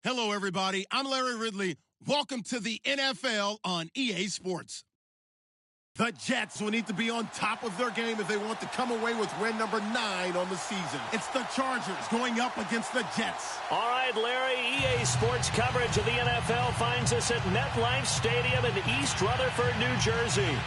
Hello, everybody. I'm Larry Ridley. Welcome to the NFL on EA Sports. The Jets will need to be on top of their game if they want to come away with win number 9 on the season. It's the Chargers going up against the Jets. All right, Larry, EA Sports coverage of the NFL finds us at MetLife Stadium in East Rutherford, New Jersey.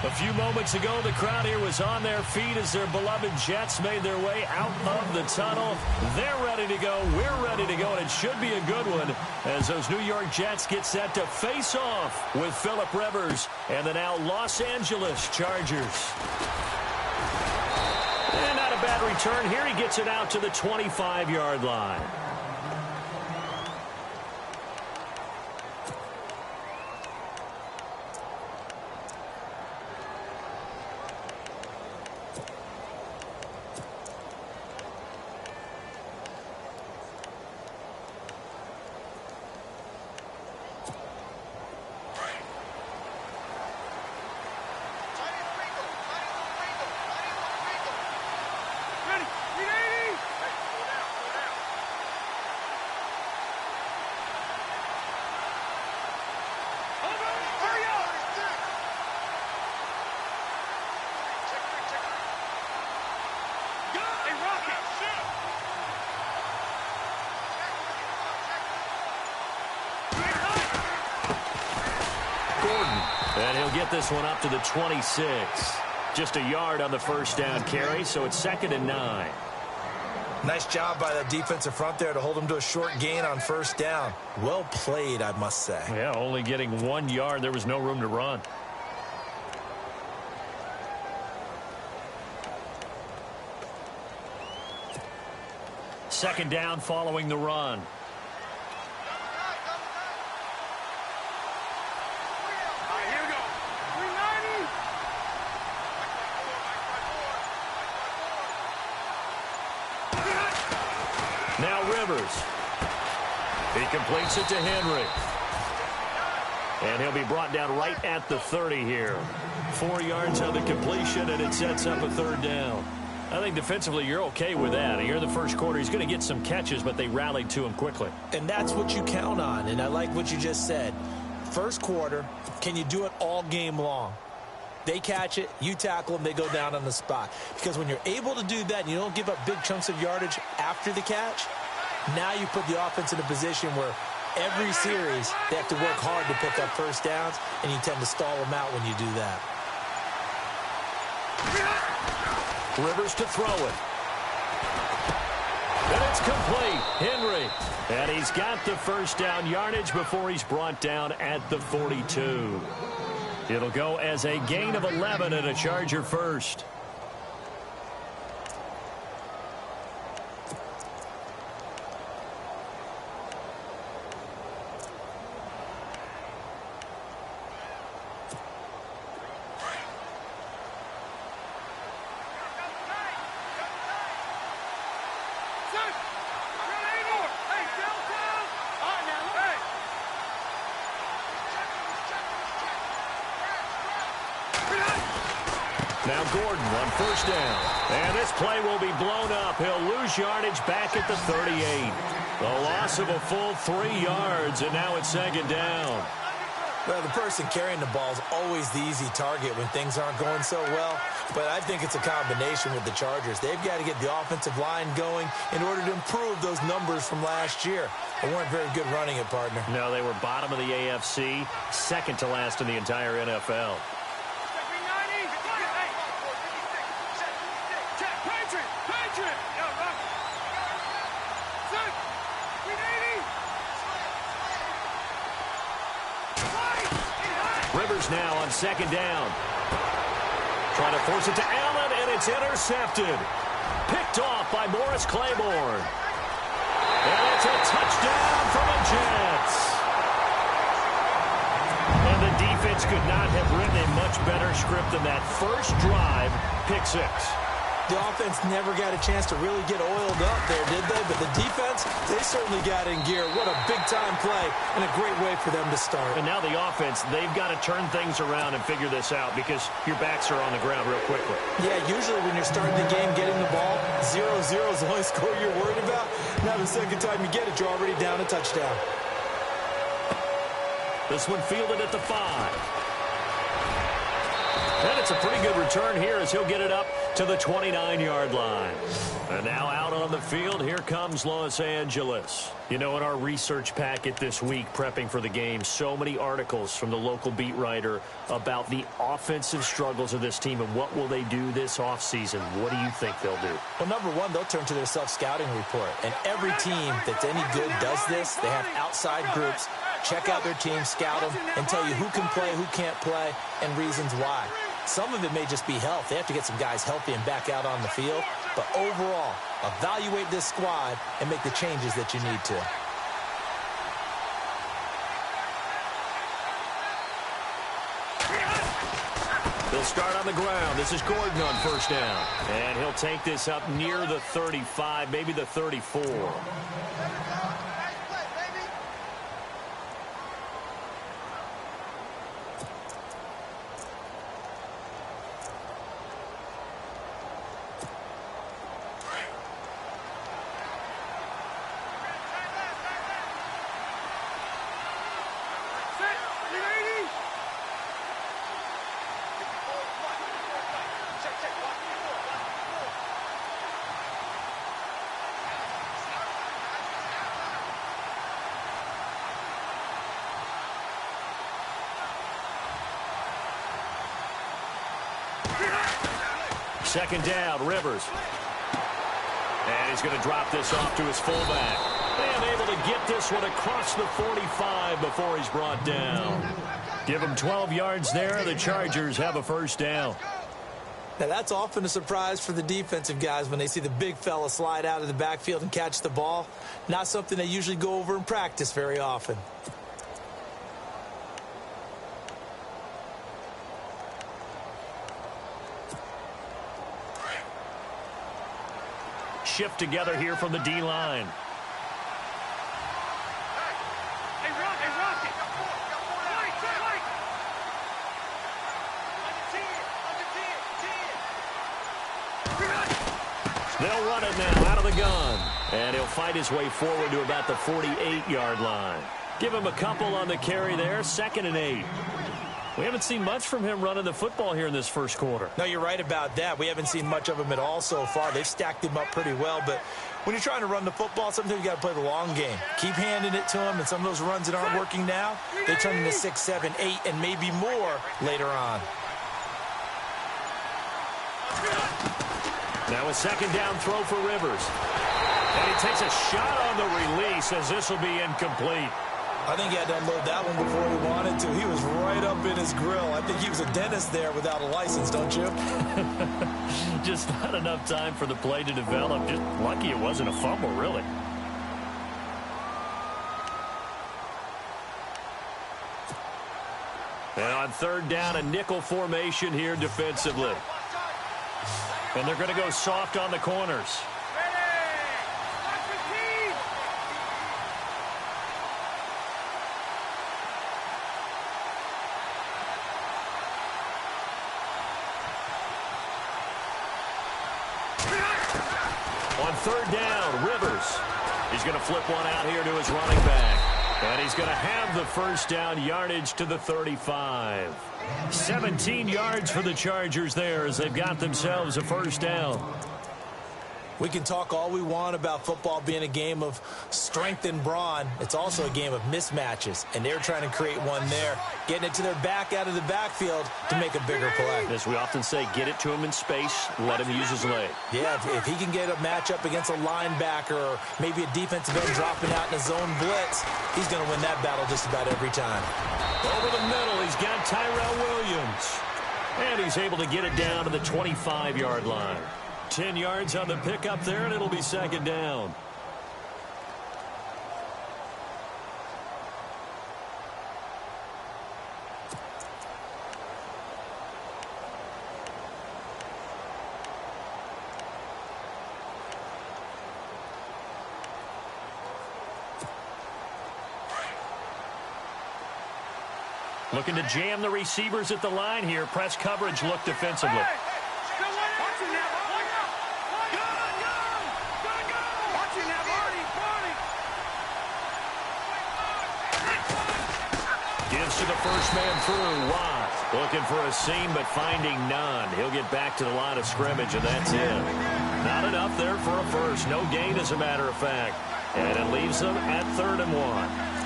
A few moments ago, the crowd here was on their feet as their beloved Jets made their way out of the tunnel. They're ready to go. We're ready to go, and it should be a good one as those New York Jets get set to face off with Phillip Rivers and the now Los Angeles Chargers. And not a bad return here. He gets it out to the 25-yard line. And he'll get this one up to the 26. Just a yard on the first down carry, so it's 2nd and 9. Nice job by the defensive front there to hold him to a short gain on first down. Well played, I must say. Yeah, only getting 1 yard. There was no room to run. Second down following the run. Now Rivers. He completes it to Henry. And he'll be brought down right at the 30 here. 4 yards on the completion, and it sets up a 3rd down. I think defensively you're okay with that. Here in the first quarter, he's going to get some catches, but they rallied to him quickly. And that's what you count on, and I like what you just said. First quarter, can you do it all game long? They catch it, you tackle them, they go down on the spot. Because when you're able to do that and you don't give up big chunks of yardage after the catch, now you put the offense in a position where every series they have to work hard to pick up first downs, and you tend to stall them out when you do that. Rivers to throw it. And it's complete. Henry. And he's got the first down yardage before he's brought down at the 42. It'll go as a gain of 11 and a Charger first. Now Gordon on first down. And this play will be blown up. He'll lose yardage back at the 38. The loss of a full 3 yards, and now it's 2nd down. Well, the person carrying the ball is always the easy target when things aren't going so well. But I think it's a combination with the Chargers. They've got to get the offensive line going in order to improve those numbers from last year. They weren't very good running it, partner. No, they were bottom of the AFC, second to last in the entire NFL. Rivers now on 2nd down. Trying to force it to Allen, and it's intercepted. Picked off by Morris Claiborne. And it's a touchdown for the Jets. And the defense could not have written a much better script than that first drive, pick 6. The offense never got a chance to really get oiled up there, did they? But the defense, they certainly got in gear. What a big-time play and a great way for them to start. And now the offense, they've got to turn things around and figure this out because your backs are on the ground real quickly. Yeah, usually when you're starting the game getting the ball, 0-0 is the only score you're worried about. Now the second time you get it, you're already down a touchdown. This one fielded at the 5. And it's a pretty good return here as he'll get it up to the 29-yard line. And now out on the field, here comes Los Angeles. You know, in our research packet this week, prepping for the game, so many articles from the local beat writer about the offensive struggles of this team and what will they do this offseason. What do you think they'll do? Well, number one, they'll turn to their self-scouting report. And every team that's any good does this. They have outside groups. Check out their team, scout them, and tell you who can play, who can't play, and reasons why. Some of it may just be health. They have to get some guys healthy and back out on the field. But overall, evaluate this squad and make the changes that you need to. He'll start on the ground. This is Gordon on first down. And he'll take this up near the 35, maybe the 34. Second down, Rivers. And he's going to drop this off to his fullback. And able to get this one across the 45 before he's brought down. Give him 12 yards there. The Chargers have a first down. Now, that's often a surprise for the defensive guys when they see the big fella slide out of the backfield and catch the ball. Not something they usually go over in practice very often. Shift together here from the D-line. They'll run it now out of the gun. And he'll fight his way forward to about the 48-yard line. Give him a couple on the carry there. 2nd and 8. We haven't seen much from him running the football here in this first quarter. No, you're right about that. We haven't seen much of him at all so far. They've stacked him up pretty well, but when you're trying to run the football, sometimes you got to play the long game. Keep handing it to him, and some of those runs that aren't working now, they turn into 6, 7, 8, and maybe more later on. Now a second down throw for Rivers. And he takes a shot on the release as this will be incomplete. I think he had to unload that one before he wanted to. He was right up in his grill. I think he was a dentist there without a license, don't you? Just not enough time for the play to develop. Just lucky it wasn't a fumble, really. And on third down, a nickel formation here defensively. And they're going to go soft on the corners. On third down, Rivers. He's going to flip one out here to his running back. And he's going to have the first down, yardage to the 35. 17 yards for the Chargers there as they've got themselves a first down. We can talk all we want about football being a game of strength and brawn. It's also a game of mismatches, and they're trying to create one there, getting it to their back out of the backfield to make a bigger play. As we often say, get it to him in space, let him use his leg. Yeah, if he can get a matchup against a linebacker or maybe a defensive end dropping out in a zone blitz, he's going to win that battle just about every time. Over the middle, he's got Tyrell Williams. And he's able to get it down to the 25-yard line. 10 yards on the pickup there, and it'll be second down. Looking to jam the receivers at the line here. Press coverage look defensively. Gives to the first man through. Watt looking for a seam but finding none. He'll get back to the line of scrimmage, and that's it. Not enough there for a first. No gain, as a matter of fact. And it leaves them at 3rd and 1.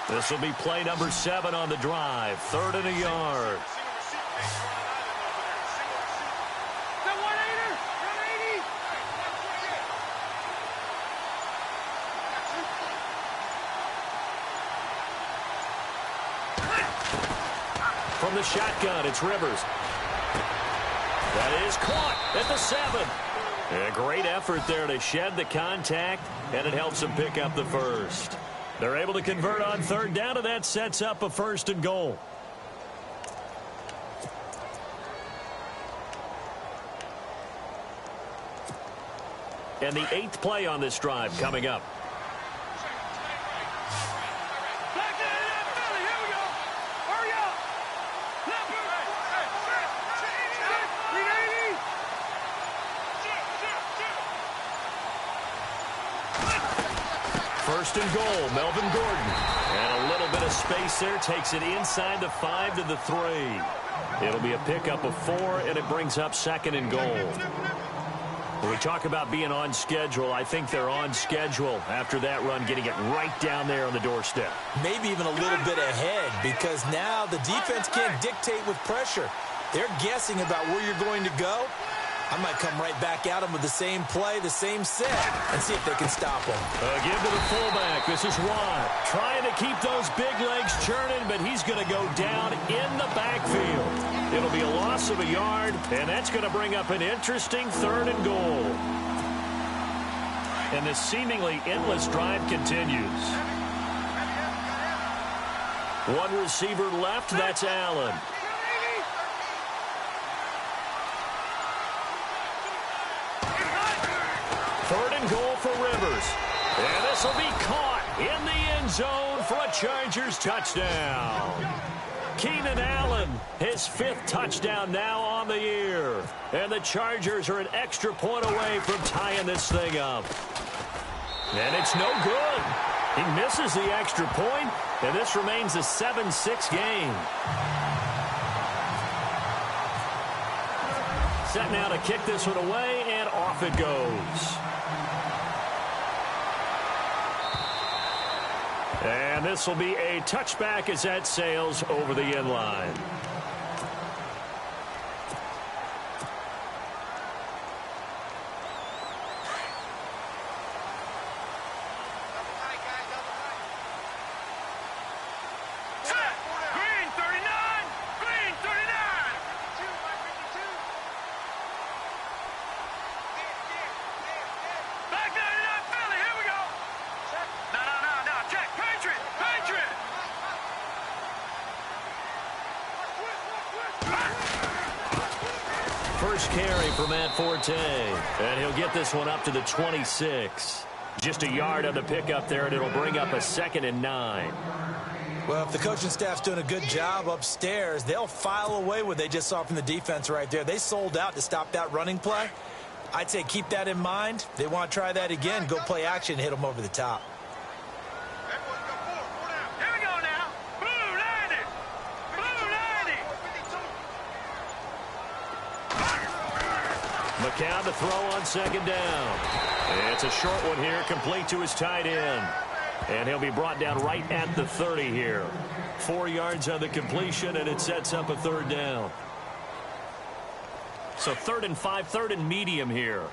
This will be play number 7 on the drive. 3rd and a yard. From the shotgun, it's Rivers. That is caught at the 7. A great effort there to shed the contact, and it helps them pick up the first. They're able to convert on 3rd down, and that sets up a 1st and goal. And the 8th play on this drive coming up. First and goal, Melvin Gordon. And a little bit of space there, takes it inside the 5 to the 3. It'll be a pickup of 4, and it brings up 2nd and goal. When we talk about being on schedule, I think they're on schedule after that run, getting it right down there on the doorstep. Maybe even a little bit ahead, because now the defense can't dictate with pressure. They're guessing about where you're going to go. I might come right back at them with the same play, the same set, and see if they can stop them. Give to the fullback. This is Watt. Trying to keep those big legs churning, but he's going to go down in the backfield. It'll be a loss of a yard, and that's going to bring up an interesting 3rd and goal. And this seemingly endless drive continues. One receiver left, that's Allen. 3rd and goal for Rivers. And this will be caught in the end zone for a Chargers touchdown. Keenan Allen, his 5th touchdown now on the year. And the Chargers are an extra point away from tying this thing up. And it's no good. He misses the extra point, and this remains a 7-6 game. Set now to kick this one away, and off it goes. And this will be a touchback as that sails over the end line. First carry for Matt Forte, and he'll get this one up to the 26. Just a yard on the pickup there, and it'll bring up a 2nd and 9. Well, if the coaching staff's doing a good job upstairs, they'll file away what they just saw from the defense right there. They sold out to stop that running play. I'd say keep that in mind. They want to try that again, go play action, hit them over the top. McCown to throw on 2nd down. It's a short one here, complete to his tight end. And he'll be brought down right at the 30 here. 4 yards on the completion, and it sets up a 3rd down. So 3rd and 5, 3rd and medium here.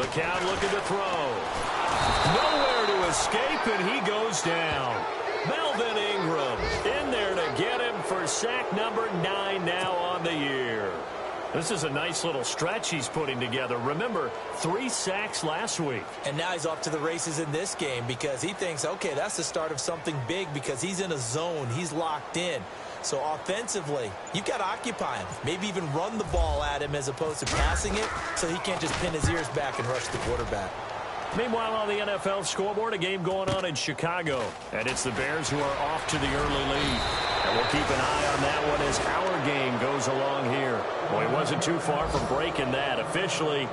McCown looking to throw. Nowhere to escape, and he goes down. Melvin Ingram in there to get him for sack number 9 now on the year. This is a nice little stretch he's putting together. Remember, 3 sacks last week. And now he's off to the races in this game because he thinks, okay, that's the start of something big because he's in a zone. He's locked in. So offensively, you've got to occupy him. Maybe even run the ball at him as opposed to passing it so he can't just pin his ears back and rush the quarterback. Meanwhile, on the NFL scoreboard, a game going on in Chicago. And it's the Bears who are off to the early lead. And we'll keep an eye on that one as our game goes along here. Well, he wasn't too far from breaking that. Officially,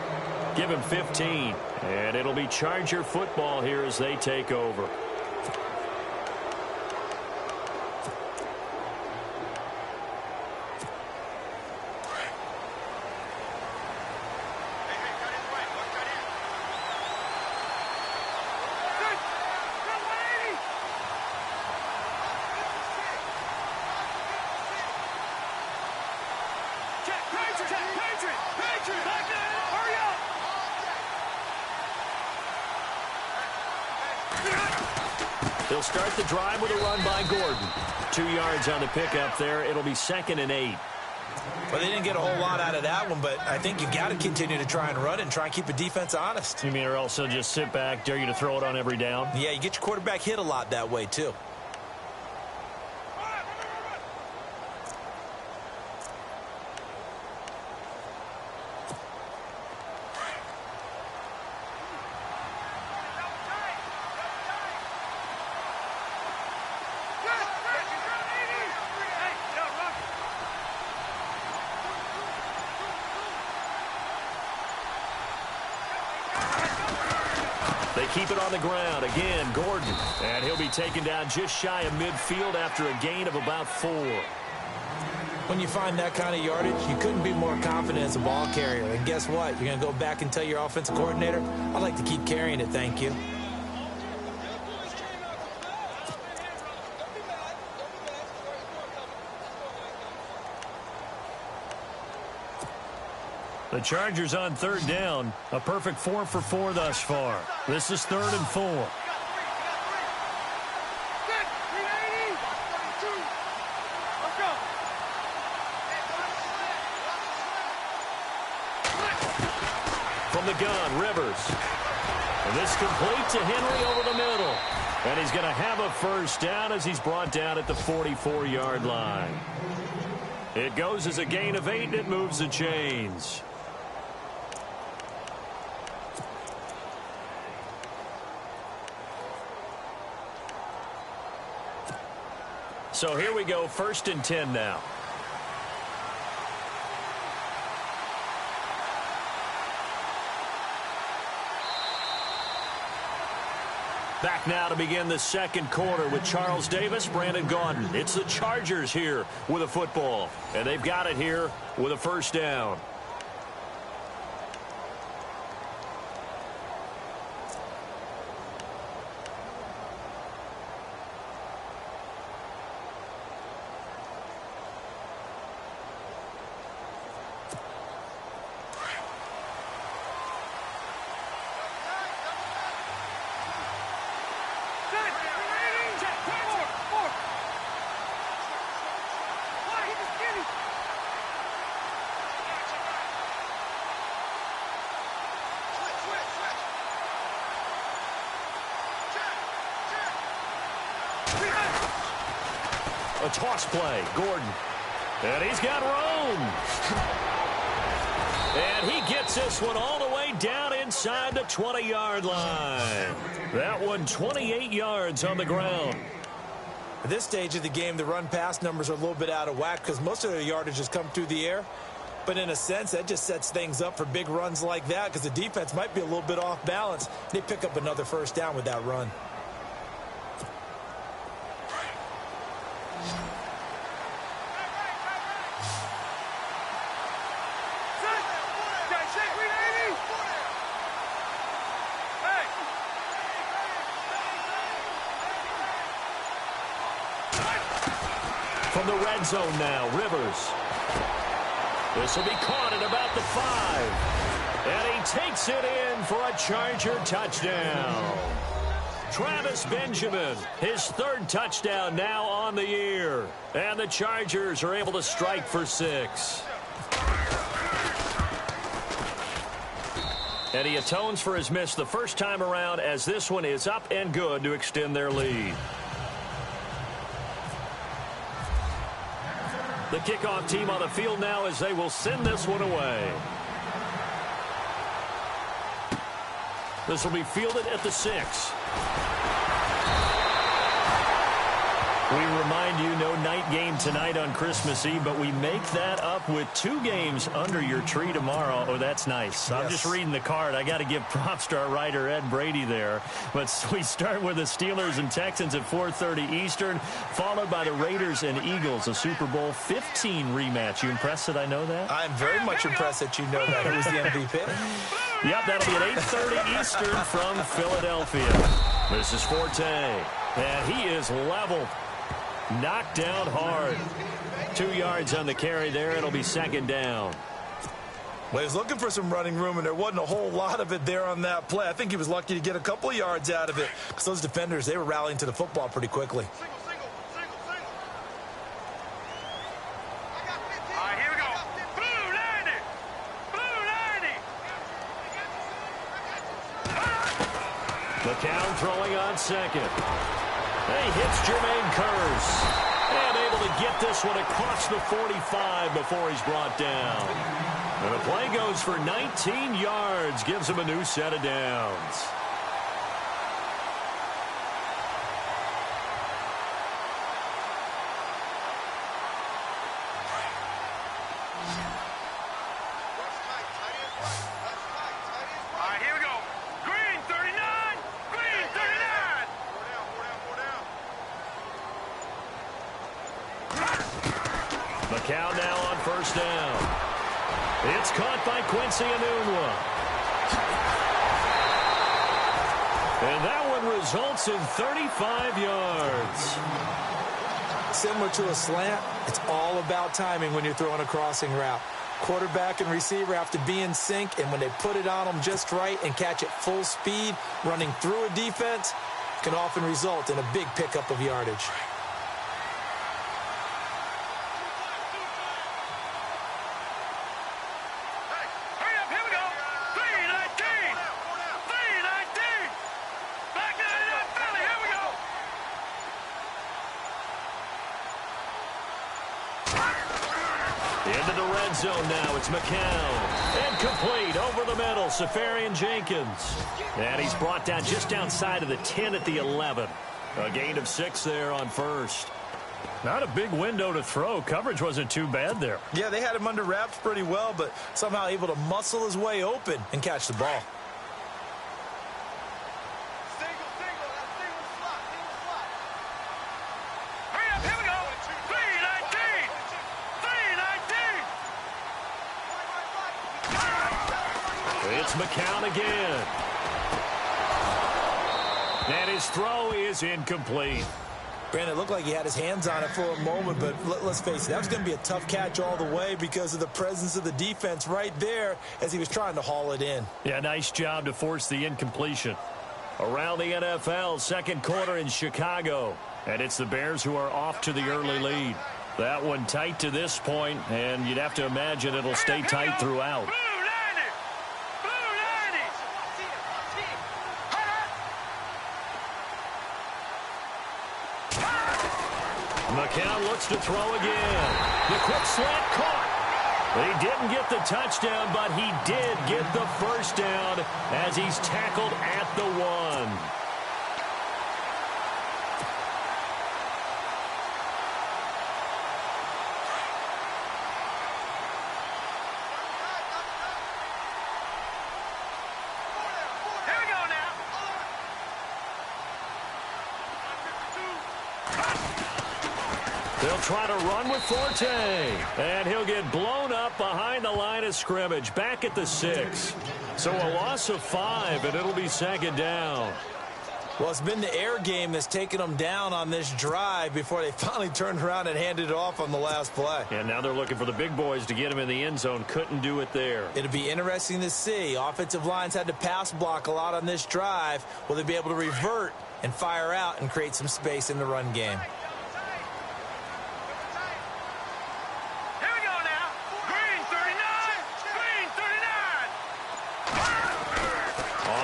give him 15. And it'll be Charger football here as they take over. They'll start the drive with a run by Gordon. 2 yards on the pickup there. It'll be 2nd and 8. Well, they didn't get a whole lot out of that one, but I think you got to continue to try and run it and try and keep the defense honest. You mean or else they'll just sit back, dare you to throw it on every down? Yeah, you get your quarterback hit a lot that way, too. They keep it on the ground. Again, Gordon. And he'll be taken down just shy of midfield after a gain of about 4. When you find that kind of yardage, you couldn't be more confident as a ball carrier. And guess what? You're going to go back and tell your offensive coordinator, I'd like to keep carrying it, thank you. The Chargers on 3rd down. A perfect 4 for 4 thus far. This is 3rd and 4. From the gun, Rivers. And this complete to Henry over the middle. And he's going to have a first down as he's brought down at the 44-yard line. It goes as a gain of 8, and it moves the chains. So here we go, 1st and 10 now. Back now to begin the second quarter with Charles Davis, Brandon Gaudin. It's the Chargers here with a football, and they've got it here with a first down. A toss play, Gordon. And he's got room. And he gets this one all the way down inside the 20-yard line. That one 28 yards on the ground. At this stage of the game, the run-pass numbers are a little bit out of whack because most of their yardage has come through the air. But in a sense, that just sets things up for big runs like that because the defense might be a little bit off balance. They pick up another first down with that run. From the red zone now, Rivers. This will be caught at about the 5. And he takes it in for a Charger touchdown. Travis Benjamin, his 3rd touchdown now on the year. And the Chargers are able to strike for 6. And he atones for his miss the first time around as this one is up and good to extend their lead. The kickoff team on the field now as they will send this one away. This will be fielded at the 6. We remind you, no night game tonight on Christmas Eve, but we make that up with 2 games under your tree tomorrow. Oh, that's nice. Yes. I'm just reading the card. I got to give props to our writer, Ed Brady, there. But we start with the Steelers and Texans at 4:30 Eastern, followed by the Raiders and Eagles, a Super Bowl 15 rematch. You impressed that I know that? I'm very much impressed that you know that. It was the MVP. Yep, that'll be at 8:30 Eastern from Philadelphia. This is Forte, and he is leveled. Knocked down hard. 2 yards on the carry there. It'll be second down. Well, he was looking for some running room, and there wasn't a whole lot of it there on that play. I think he was lucky to get a couple of yards out of it because those defenders, they were rallying to the football pretty quickly. All right, here we go. Blue 90. Blue 90. McCown throwing on second. He hits Jermaine Kearse. And able to get this one across the 45 before he's brought down. And the play goes for 19 yards. Gives him a new set of downs. All right, here we go. Green 39. Green 39. McCown now on first down. It's caught by Quincy Enunwa. And that one results in 35 yards. Similar to a slant, it's all about timing when you're throwing a crossing route. Quarterback and receiver have to be in sync, and when they put it on them just right and catch it full speed, running through a defense can often result in a big pickup of yardage. Into the red zone now. It's McCown. And complete over the middle. Safarian Jenkins. And he's brought down just outside of the 10 at the 11. A gain of 6 there on first. Not a big window to throw. Coverage wasn't too bad there. Yeah, they had him under wraps pretty well, but somehow able to muscle his way open and catch the ball. It's McCown again. And his throw is incomplete. Brandon, it looked like he had his hands on it for a moment, but let's face it, that was going to be a tough catch all the way because of the presence of the defense right there as he was trying to haul it in. Yeah, nice job to force the incompletion. Around the NFL, second quarter in Chicago. And it's the Bears who are off to the early lead. That one tight to this point, and you'd have to imagine it'll stay tight throughout. McCown looks to throw again. The quick slant caught. He didn't get the touchdown, but he did get the first down as he's tackled at the 1. They'll try to run with Forte. And he'll get blown up behind the line of scrimmage. Back at the 6. So a loss of 5, and it'll be second down. Well, it's been the air game that's taken them down on this drive before they finally turned around and handed it off on the last play. And now they're looking for the big boys to get him in the end zone. Couldn't do it there. It'll be interesting to see. Offensive lines had to pass block a lot on this drive. Will they be able to revert and fire out and create some space in the run game?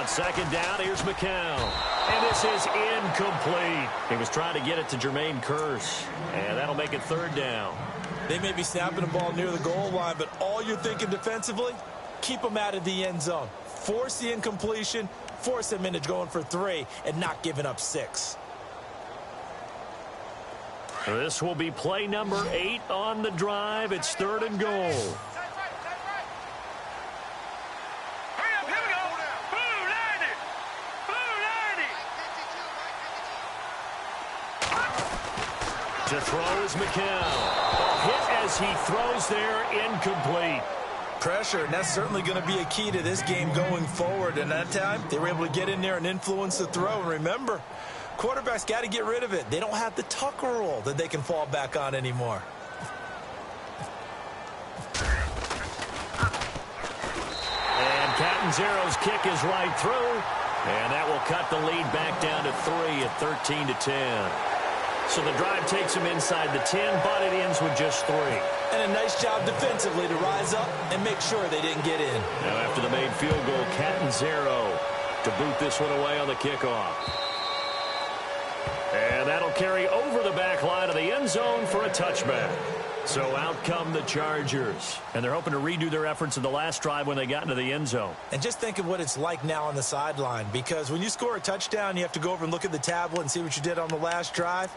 On second down, here's McCown. And this is incomplete. He was trying to get it to Jermaine Kearse. And that'll make it third down. They may be snapping the ball near the goal line, but all you're thinking defensively, keep them out of the end zone. Force the incompletion, force them into going for 3, and not giving up 6. This will be play number 8 on the drive. It's third and goal. To throw is McCown. A hit as he throws there, incomplete. Pressure, and that's certainly going to be a key to this game going forward. And that time, they were able to get in there and influence the throw. And remember, quarterbacks got to get rid of it. They don't have the Tucker rule that they can fall back on anymore. And Catanzaro's kick is right through. And that will cut the lead back down to 3 at 13-10. So the drive takes him inside the 10, but it ends with just 3. And a nice job defensively to rise up and make sure they didn't get in. Now after the made field goal, Catanzaro to boot this one away on the kickoff. And that'll carry over the back line of the end zone for a touchback. So out come the Chargers. And they're hoping to redo their efforts in the last drive when they got into the end zone. And just think of what it's like now on the sideline. Because when you score a touchdown, you have to go over and look at the tablet and see what you did on the last drive.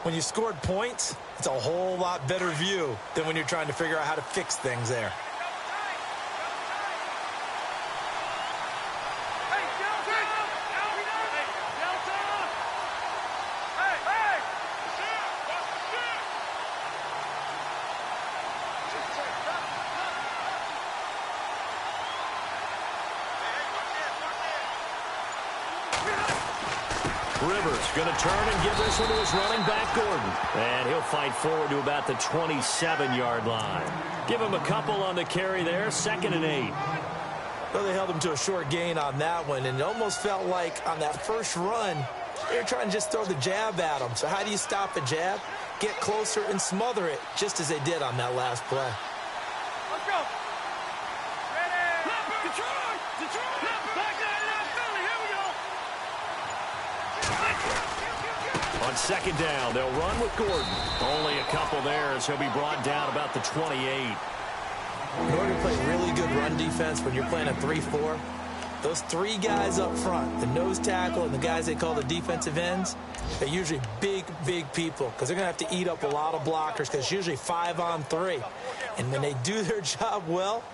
When you scored points, it's a whole lot better view than when you're trying to figure out how to fix things there. Rivers going to turn and give this one to his running back, Gordon. And he'll fight forward to about the 27-yard line. Give him a couple on the carry there, 2nd and 8. Well, they held him to a short gain on that one, and it almost felt like on that first run, they were trying to just throw the jab at him. So how do you stop a jab? Get closer and smother it, just as they did on that last play. Let's go. Ready. Detroit. Back down, Philly. Here we go. On second down, they'll run with Gordon. Only a couple there as he'll be brought down about the 28. In order to play really good run defense when you're playing a 3-4, those 3 guys up front, the nose tackle and the guys they call the defensive ends, they're usually big people because they're going to have to eat up a lot of blockers because it's usually 5 on 3. And when they do their job well,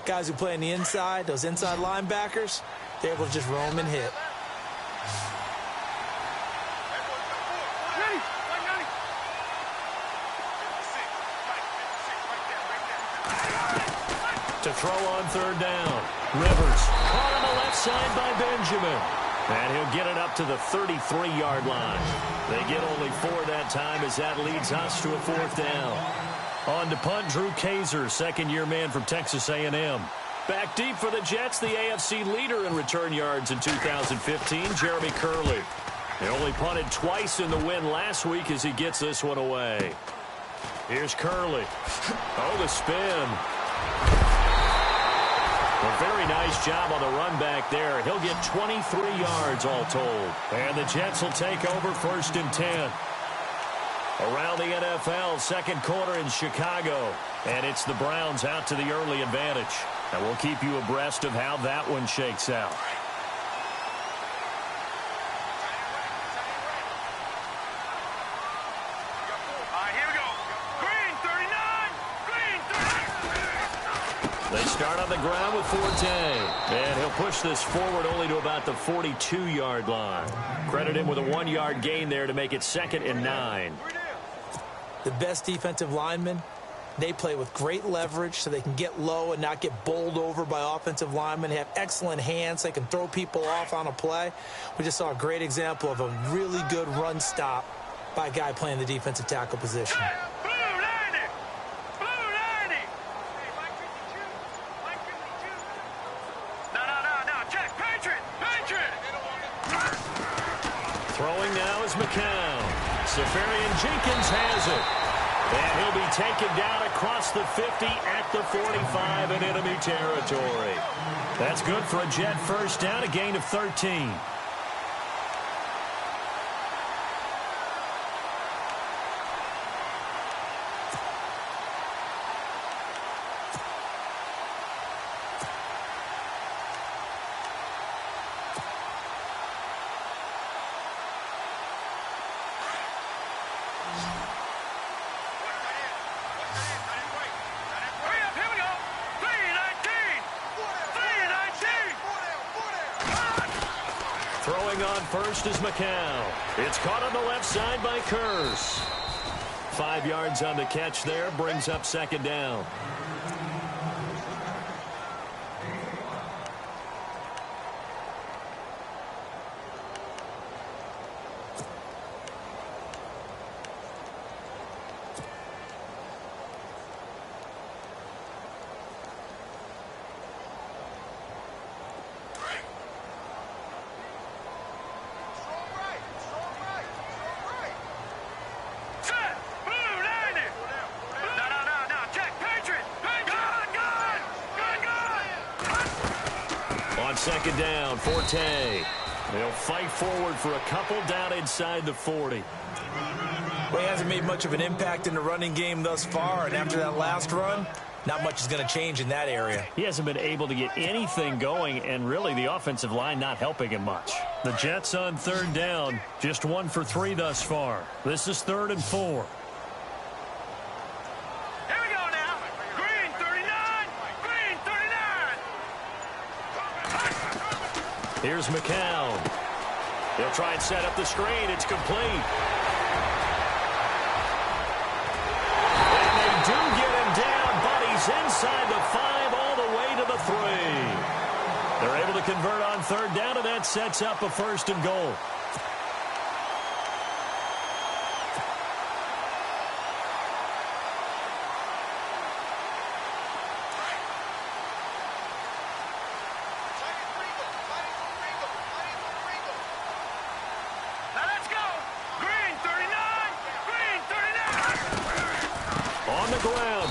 guys who play on the inside, those inside linebackers, they're able to just roam and hit. To throw on third down. Rivers caught on the left side by Benjamin. And he'll get it up to the 33-yard line. They get only 4 that time as that leads us to a 4th down. On to punt, Drew Kaiser, second-year man from Texas A&M. Back deep for the Jets, the AFC leader in return yards in 2015, Jeremy Curley. He only punted twice in the win last week as he gets this one away. Here's Curley. Oh, the spin. A very nice job on the run back there. He'll get 23 yards all told. And the Jets will take over 1st and 10. Around the NFL, second quarter in Chicago. And it's the Browns out to the early advantage. And we'll keep you abreast of how that one shakes out. They start on the ground with Forte. And he'll push this forward only to about the 42-yard line. Credit him with a 1-yard gain there to make it 2nd and 9. The best defensive linemen, they play with great leverage so they can get low and not get bowled over by offensive linemen. They have excellent hands. They can throw people off on a play. We just saw a great example of a really good run stop by a guy playing the defensive tackle position. Throwing now is McCown. Safarian Jenkins has it. And he'll be taken down across the 50 at the 45 in enemy territory. That's good for a Jet first down, a gain of 13. Throwing on first is McCown. It's caught on the left side by Curse. 5 yards on the catch there, brings up second down. Second down, Forte. They'll fight forward for a couple down inside the 40. Well, he hasn't made much of an impact in the running game thus far, and after that last run, not much is going to change in that area. He hasn't been able to get anything going, and really the offensive line not helping him much. The Jets on third down, just 1 for 3 thus far. This is 3rd and 4. Here's McCown. He'll try and set up the screen. It's complete. And they do get him down, but he's inside the 5 all the way to the 3. They're able to convert on third down, and that sets up a 1st and goal.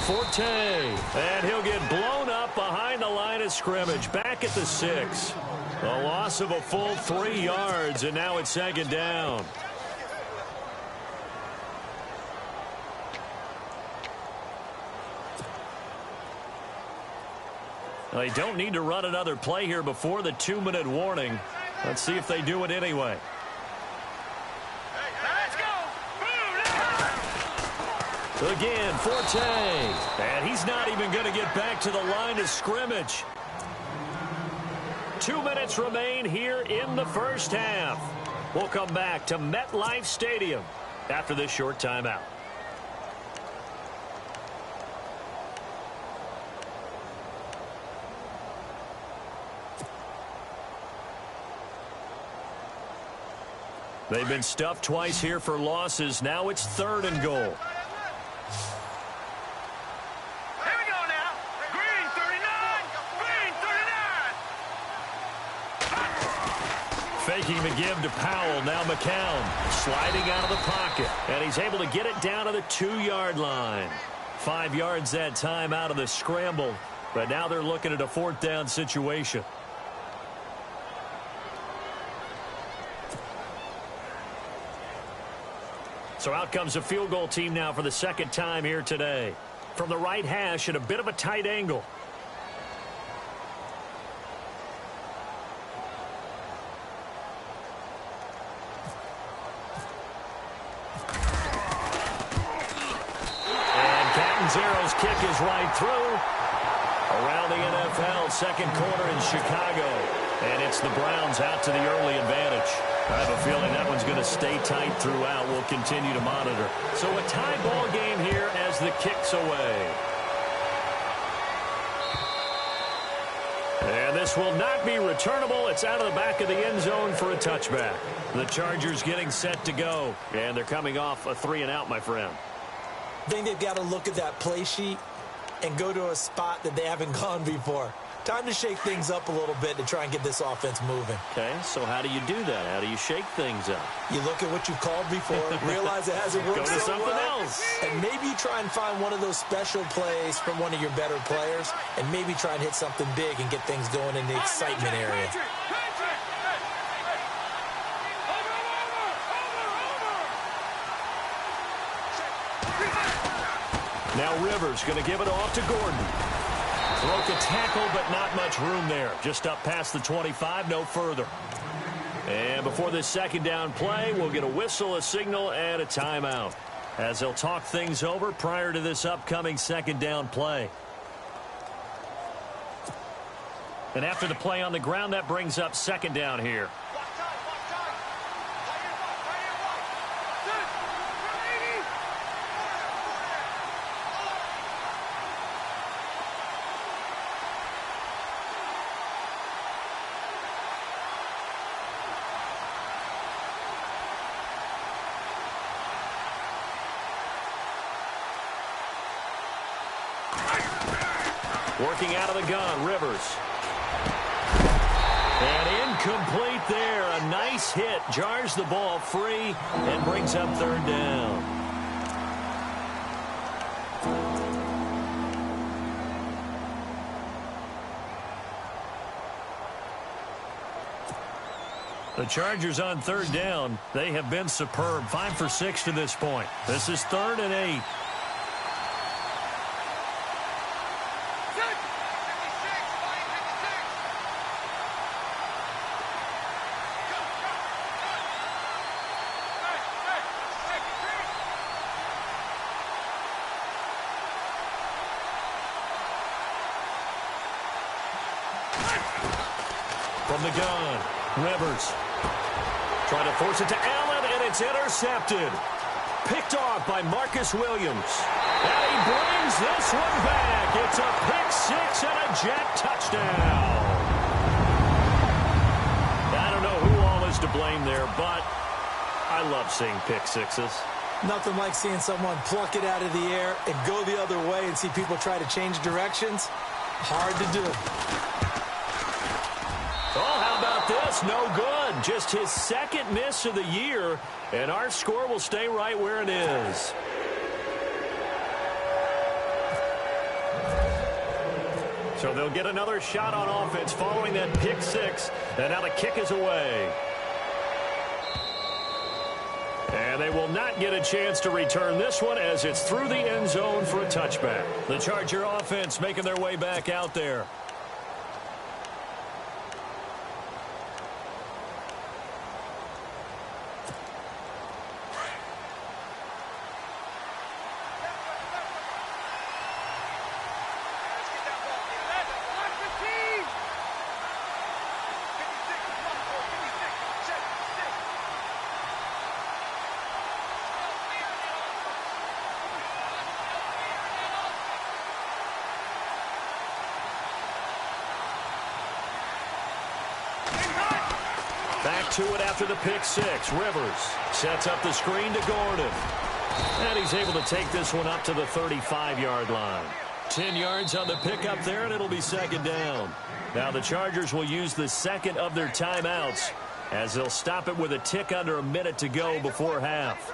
Forte, and he'll get blown up behind the line of scrimmage, back at the 6. A loss of a full 3 yards, and now it's second down. They don't need to run another play here before the 2-minute warning. Let's see if they do it anyway. Again, Forte, and he's not even going to get back to the line of scrimmage. 2 minutes remain here in the first half. We'll come back to MetLife Stadium after this short timeout. They've been stuffed twice here for losses. Now it's 3rd and goal. Faking the give to Powell. Now McCown sliding out of the pocket. And he's able to get it down to the 2-yard line. 5 yards that time out of the scramble. But now they're looking at a 4th down situation. So out comes a field goal team now for the 2nd time here today. From the right hash at a bit of a tight angle. Zero's kick is right through. Around the NFL, 2nd quarter in Chicago. And it's the Browns out to the early advantage. I have a feeling that one's going to stay tight throughout. We'll continue to monitor. So a tie ball game here as the kick's away. And this will not be returnable. It's out of the back of the end zone for a touchback. The Chargers getting set to go. And they're coming off a 3-and-out, my friend. I think they've got to look at that play sheet and go to a spot that they haven't gone before. Time to shake things up a little bit to try and get this offense moving. Okay, so how do you do that? How do you shake things up? You look at what you called before, realize it hasn't worked Go to so something well, else. and maybe you try and find one of those special plays from one of your better players, and maybe try and hit something big and get things going in the excitement area. Now Rivers going to give it off to Gordon. Broke a tackle, but not much room there. Just up past the 25, no further. And before this second down play, we'll get a whistle, a signal, and a timeout, as they'll talk things over prior to this upcoming second down play. And after the play on the ground, that brings up second down here. Working out of the gun, Rivers. And incomplete there. A nice hit. Jars the ball free and brings up third down. The Chargers on third down. They have been superb. 5 for 6 to this point. This is 3rd and 8. From the gun, Rivers trying to force it to Allen, and it's intercepted. Picked off by Marcus Williams. And he brings this one back. It's a pick six and a Jet touchdown. I don't know who all is to blame there, but I love seeing pick sixes. Nothing like seeing someone pluck it out of the air and go the other way and see people try to change directions. Hard to do. Oh, how about this? No good. Just his second miss of the year, and our score will stay right where it is. So they'll get another shot on offense following that pick six, and now the kick is away. And they will not get a chance to return this one as it's through the end zone for a touchback. The Charger offense making their way back out there. Back to it after the pick six. Rivers sets up the screen to Gordon. And he's able to take this one up to the 35-yard line. 10 yards on the pickup there, and it'll be second down. Now the Chargers will use the second of their timeouts as they'll stop it with a tick under a minute to go before half.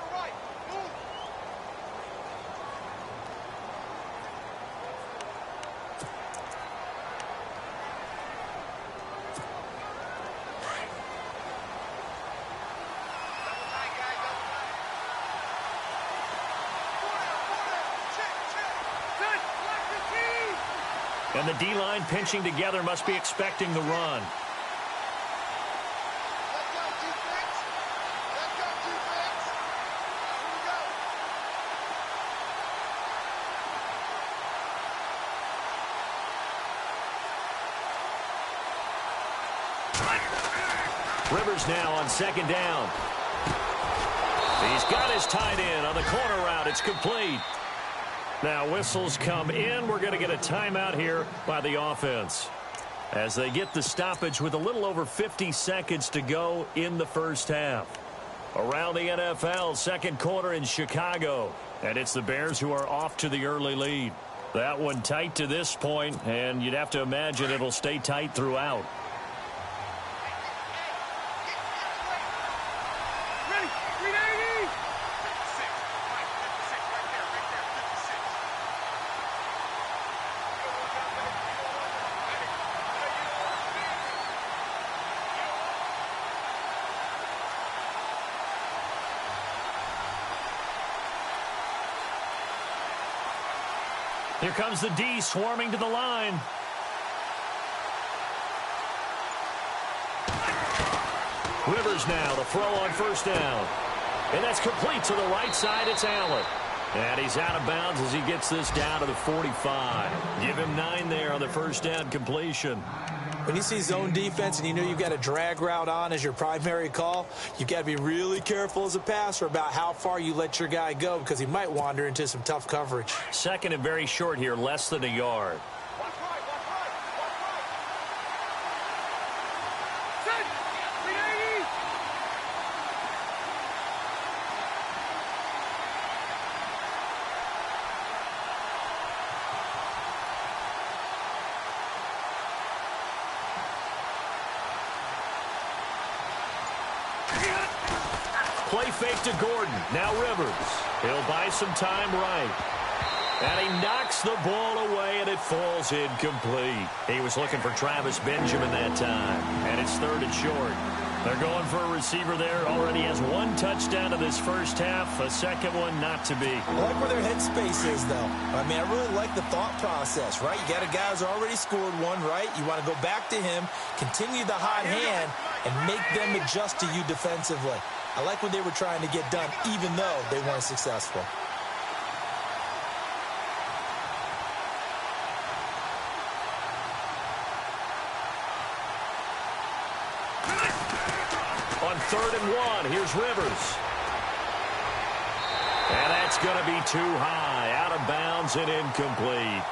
And the D-line pinching together must be expecting the run. Rivers now on second down. He's got his tight end on the corner route. It's complete. Now whistles come in. We're going to get a timeout here by the offense as they get the stoppage with a little over 50 seconds to go in the first half. Around the NFL, second quarter in Chicago. And it's the Bears who are off to the early lead. That one tight to this point, and you'd have to imagine it'll stay tight throughout. Ready? 380! 56. Right, 56. Right there. Right there. 56. Here comes the D swarming to the line. Rivers now, the throw on first down. And that's complete to the right side. It's Allen. And he's out of bounds as he gets this down to the 45. Give him 9 there on the first down completion. When you see zone defense and you know you've got a drag route on as your primary call, you've got to be really careful as a passer about how far you let your guy go because he might wander into some tough coverage. Second and very short here, less than a yard. Watch right. Set! 380! Play fake to Gordon. Now Rivers. He'll buy some time right. And he knocks the ball away, and it falls incomplete. He was looking for Travis Benjamin that time. And it's third and short. They're going for a receiver there. Already has 1 touchdown to this first half. A second one not to be. I like where their headspace is, though. I mean, I really like the thought process, right? You got a guy who's already scored one, right? You want to go back to him, continue the hot hand, and make them adjust to you defensively. I like what they were trying to get done, even though they weren't successful. On 3rd and 1, here's Rivers. And that's going to be too high, out of bounds and incomplete.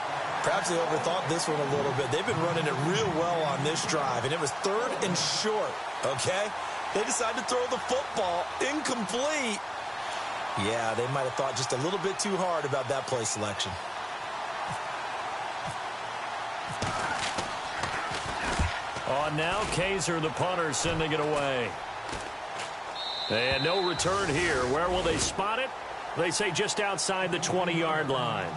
Perhaps they overthought this one a little bit. They've been running it real well on this drive, and it was 3rd and short, okay? They decided to throw the football incomplete. Yeah, they might have thought just a little bit too hard about that play selection. On now, Kaiser, the punter, sending it away. And no return here. Where will they spot it? They say just outside the 20-yard line.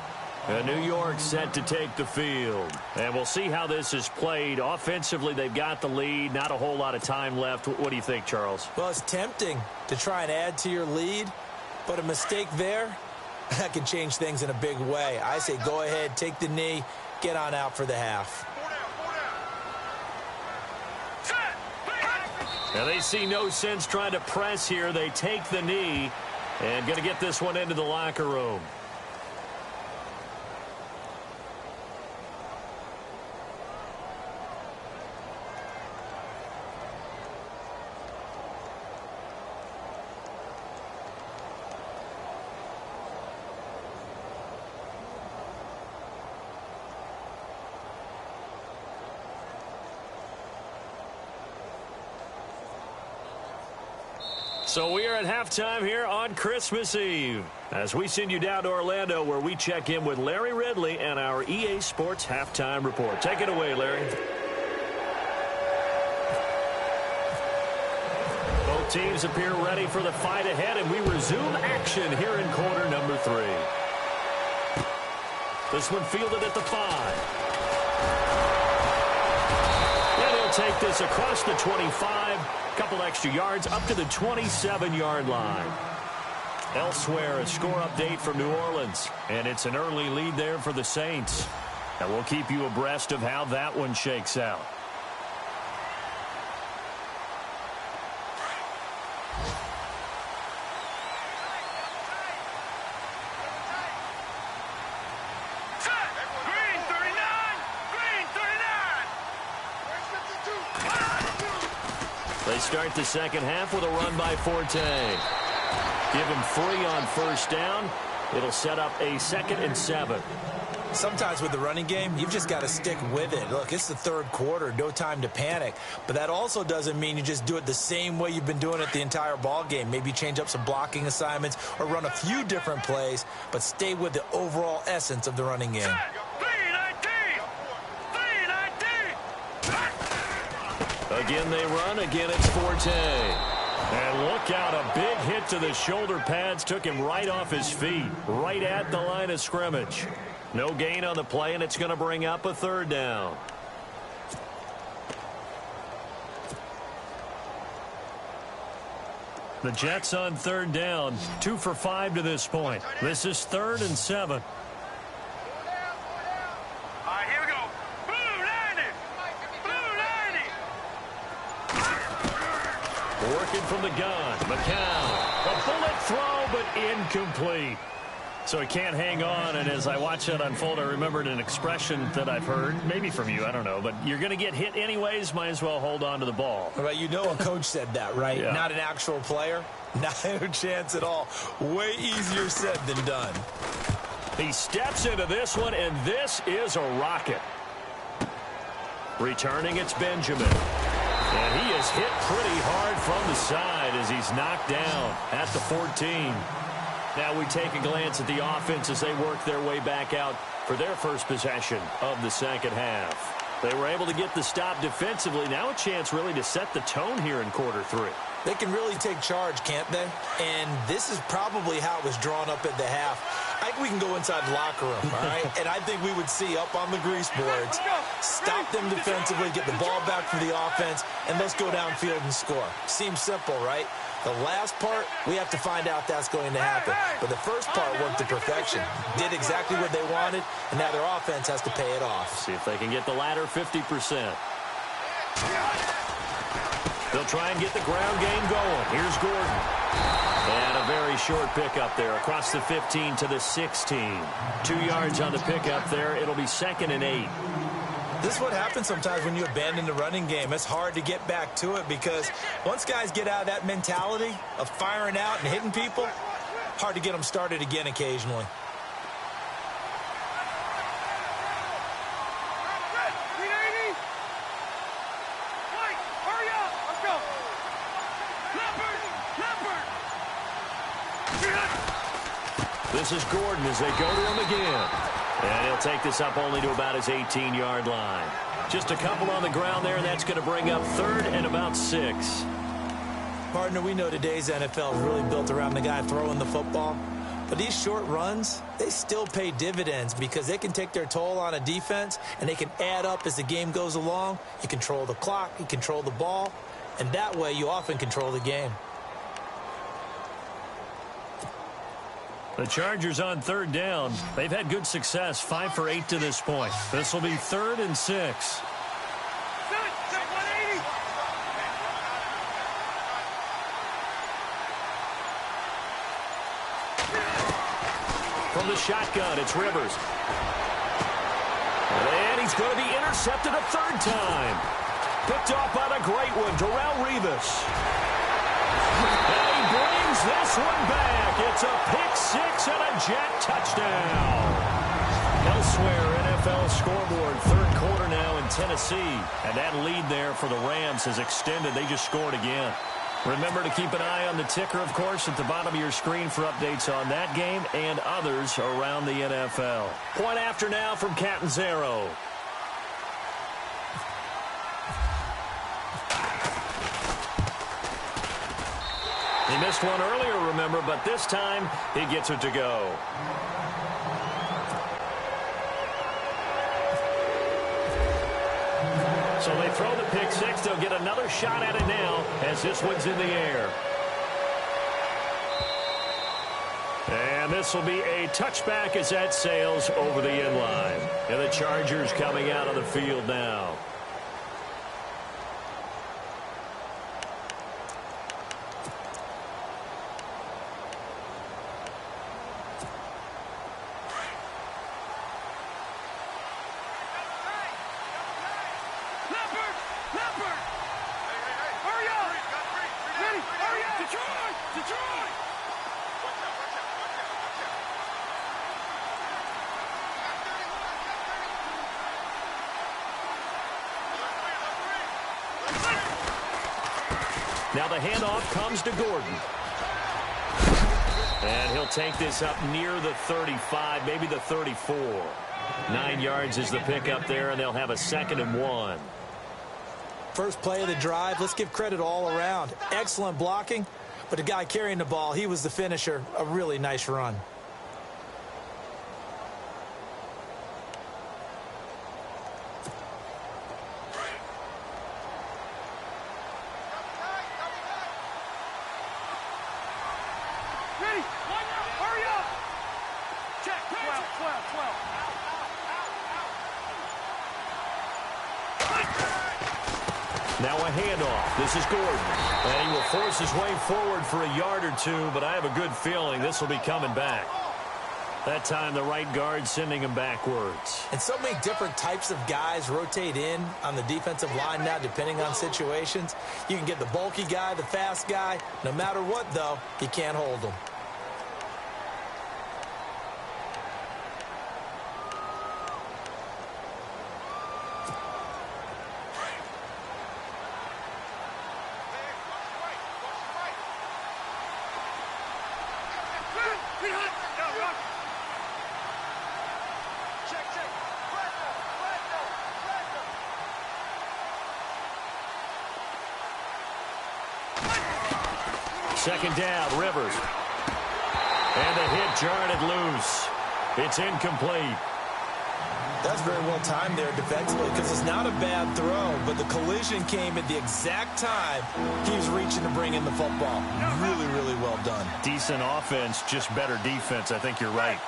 New York set to take the field. And we'll see how this is played. Offensively, they've got the lead. Not a whole lot of time left. What do you think, Charles? Well, it's tempting to try and add to your lead, but a mistake there, that can change things in a big way. I say go ahead, take the knee, get on out for the half. Now they see no sense trying to press here. They take the knee and going to get this one into the locker room. So we are at halftime here on Christmas Eve as we send you down to Orlando where we check in with Larry Ridley and our EA Sports Halftime Report. Take it away, Larry. Both teams appear ready for the fight ahead, and we resume action here in quarter number 3. This one fielded at the 5. And he'll take this across the 25. Couple extra yards up to the 27-yard line. Elsewhere, a score update from New Orleans. And it's an early lead there for the Saints. And we'll keep you abreast of how that one shakes out. They start the second half with a run by Forte. Give him 3 on first down. It'll set up a 2nd and 7. Sometimes with the running game, you've just got to stick with it. Look, it's the third quarter, no time to panic. But that also doesn't mean you just do it the same way you've been doing it the entire ball game. Maybe change up some blocking assignments or run a few different plays, but stay with the overall essence of the running game. Again they run, again it's Forte. And look out, a big hit to the shoulder pads took him right off his feet, right at the line of scrimmage. No gain on the play, and it's going to bring up a third down. The Jets on third down, 2 for 5 to this point. This is 3rd and 7. Working from the gun, McCown. A bullet throw, but incomplete. So he can't hang on, and as I watch that unfold, I remembered an expression that I've heard, maybe from you, I don't know, but you're going to get hit anyways, might as well hold on to the ball. Right, you know a coach said that, right? Yeah. Not an actual player. Not a chance at all. Way easier said than done. He steps into this one, and this is a rocket. Returning, it's Benjamin. And he is hit pretty hard from the side as he's knocked down at the 14. Now we take a glance at the offense as they work their way back out for their first possession of the second half. They were able to get the stop defensively. Now a chance really to set the tone here in quarter 3. They can really take charge, can't they? And this is probably how it was drawn up at the half. I think we can go inside the locker room, all right? And I think we would see up on the grease boards, stop them defensively, get the ball back for the offense, and let's go downfield and score. Seems simple, right? The last part, we have to find out that's going to happen. But the first part worked to perfection. Did exactly what they wanted, and now their offense has to pay it off. See if they can get the latter 50%. They'll try and get the ground game going. Here's Gordon. And a very short pickup there across the 15 to the 16. 2 yards on the pickup there. It'll be 2nd and 8. This is what happens sometimes when you abandon the running game. It's hard to get back to it because once guys get out of that mentality of firing out and hitting people, hard to get them started again occasionally. This is Gordon as they go to him again. And he'll take this up only to about his 18-yard line. Just a couple on the ground there, and that's going to bring up 3rd and about 6. Partner, we know today's NFL is really built around the guy throwing the football. But these short runs, they still pay dividends because they can take their toll on a defense, and they can add up as the game goes along. You control the clock, you control the ball, and that way you often control the game. The Chargers on 3rd down. They've had good success, 5 for 8 to this point. This will be 3rd and 6. From the shotgun, it's Rivers. And he's going to be intercepted a 3rd time. Picked off on a great one, Darrelle Revis. And he brings this one back. It's a pick 6 and a Jet touchdown. Elsewhere, NFL scoreboard, 3rd quarter now in Tennessee. And that lead there for the Rams has extended. They just scored again. Remember to keep an eye on the ticker, of course, at the bottom of your screen for updates on that game and others around the NFL. Point after now from Catanzaro. He missed one earlier, remember, but this time he gets it to go. So they throw the pick 6. They'll get another shot at it now as this one's in the air. And this will be a touchback as that sails over the end line. And the Chargers coming out of the field now. Now the handoff comes to Gordon. And he'll take this up near the 35, maybe the 34. 9 yards is the pickup there, and they'll have a 2nd and 1. First play of the drive, let's give credit all around. Excellent blocking, but the guy carrying the ball, he was the finisher. A really nice run. Now a handoff. This is Gordon. And he will force his way forward for a yard or two, but I have a good feeling this will be coming back. That time the right guard sending him backwards. And so many different types of guys rotate in on the defensive line now, depending on situations. You can get the bulky guy, the fast guy. No matter what, though, you can't hold them. Second down, Rivers. And the hit jarred it loose. It's incomplete. That's very well timed there defensively because it's not a bad throw, but the collision came at the exact time he was reaching to bring in the football. Really, really well done. Decent offense, just better defense. I think you're right.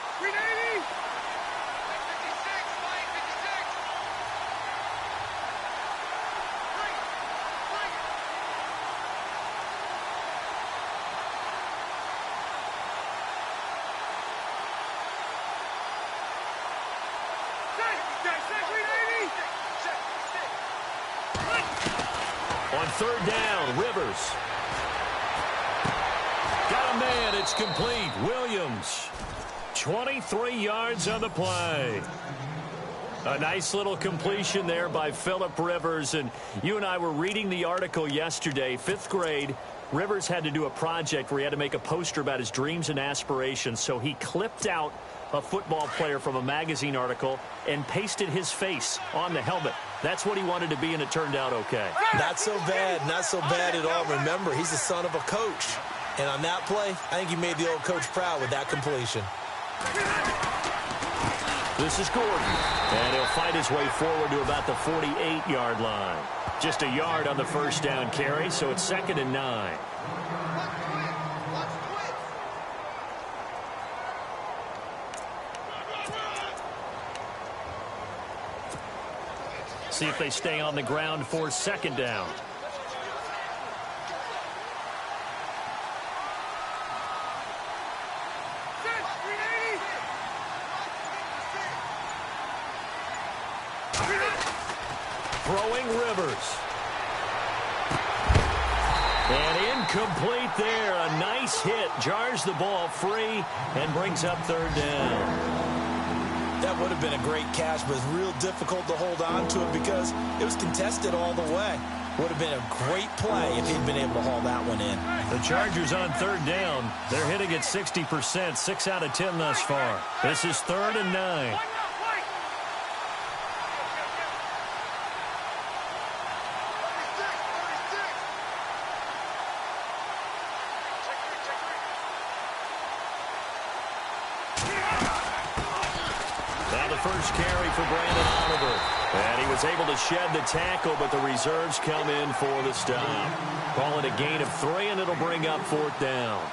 On third down, Rivers. Got a man, it's complete. Williams, 23 yards on the play. A nice little completion there by Phillip Rivers. And you and I were reading the article yesterday, 5th grade. Rivers had to do a project where he had to make a poster about his dreams and aspirations. So he clipped out a football player from a magazine article and pasted his face on the helmet. That's what he wanted to be, and it turned out okay. Not so bad. Not so bad at all. Remember, he's the son of a coach. And on that play, I think he made the old coach proud with that completion. This is Gordon. And he'll fight his way forward to about the 48-yard line. Just a yard on the first down carry, so it's 2nd and 9. See if they stay on the ground for 2nd down. Throwing Rivers. And incomplete there. A nice hit. Jars the ball free and brings up 3rd down. That would have been a great catch, but it's real difficult to hold on to it because it was contested all the way. Would have been a great play if he'd been able to haul that one in. The Chargers on 3rd down. They're hitting at 60%, 6 out of 10 thus far. This is 3rd and 9. First carry for Brandon Oliver. And he was able to shed the tackle, but the reserves come in for the stop. Call it a gain of 3, and it'll bring up 4th down.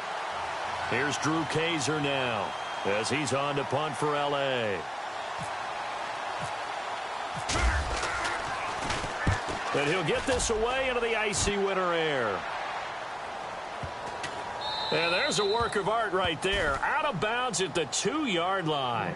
Here's Drew Kaiser now as he's on to punt for L.A. And he'll get this away into the icy winter air. And there's a work of art right there. Out of bounds at the 2-yard line.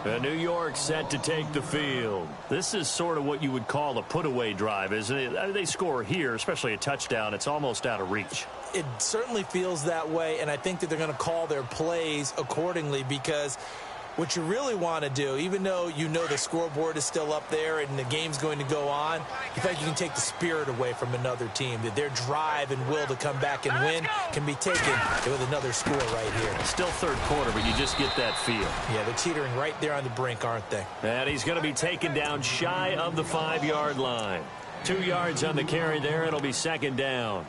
And New York set to take the field. This is sort of what you would call a put-away drive, isn't it? They score here, especially a touchdown. It's almost out of reach. It certainly feels that way, and I think that they're going to call their plays accordingly because What you really want to do, even though you know the scoreboard is still up there and the game's going to go on, you think you can take the spirit away from another team, that their drive and will to come back and win can be taken with another score right here. Still third quarter, but you just get that feel. Yeah, they're teetering right there on the brink, aren't they? And he's going to be taken down shy of the 5-yard line. 2 yards on the carry there. It'll be second down.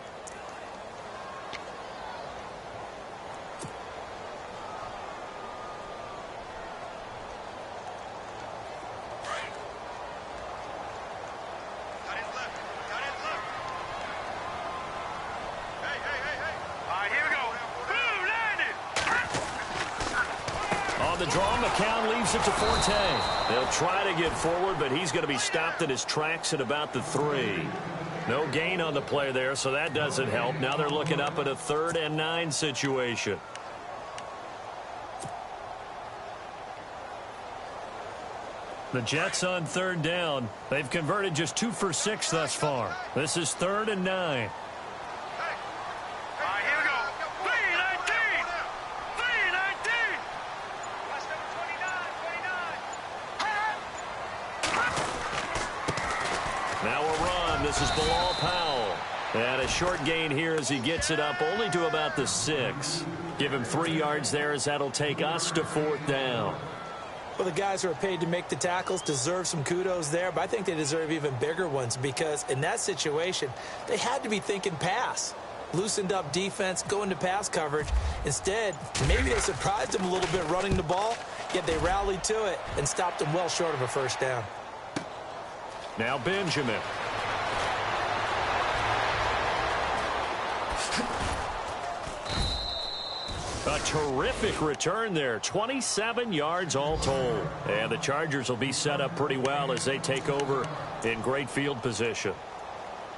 The draw, McCown leaves it to Forte. They'll try to get forward, but he's going to be stopped in his tracks at about the 3. No gain on the play there, so that doesn't help. Now they're looking up at a 3rd and 9 situation. The Jets on 3rd down. They've converted just 2 for 6 thus far. This is 3rd and 9. This is Bilal Powell. And a short gain here as he gets it up only to about the 6. Give him 3 yards there as that'll take us to 4th down. Well, the guys who are paid to make the tackles deserve some kudos there, but I think they deserve even bigger ones because in that situation, they had to be thinking pass. Loosened up defense, going to pass coverage. Instead, maybe they surprised them a little bit running the ball, yet they rallied to it and stopped them well short of a 1st down. Now Benjamin. A terrific return there. 27 yards all told. And the Chargers will be set up pretty well as they take over in great field position.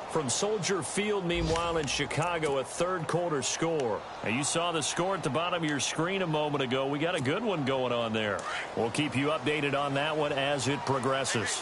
From Soldier Field, meanwhile, in Chicago, a 3rd quarter score. Now, you saw the score at the bottom of your screen a moment ago. We got a good one going on there. We'll keep you updated on that one as it progresses.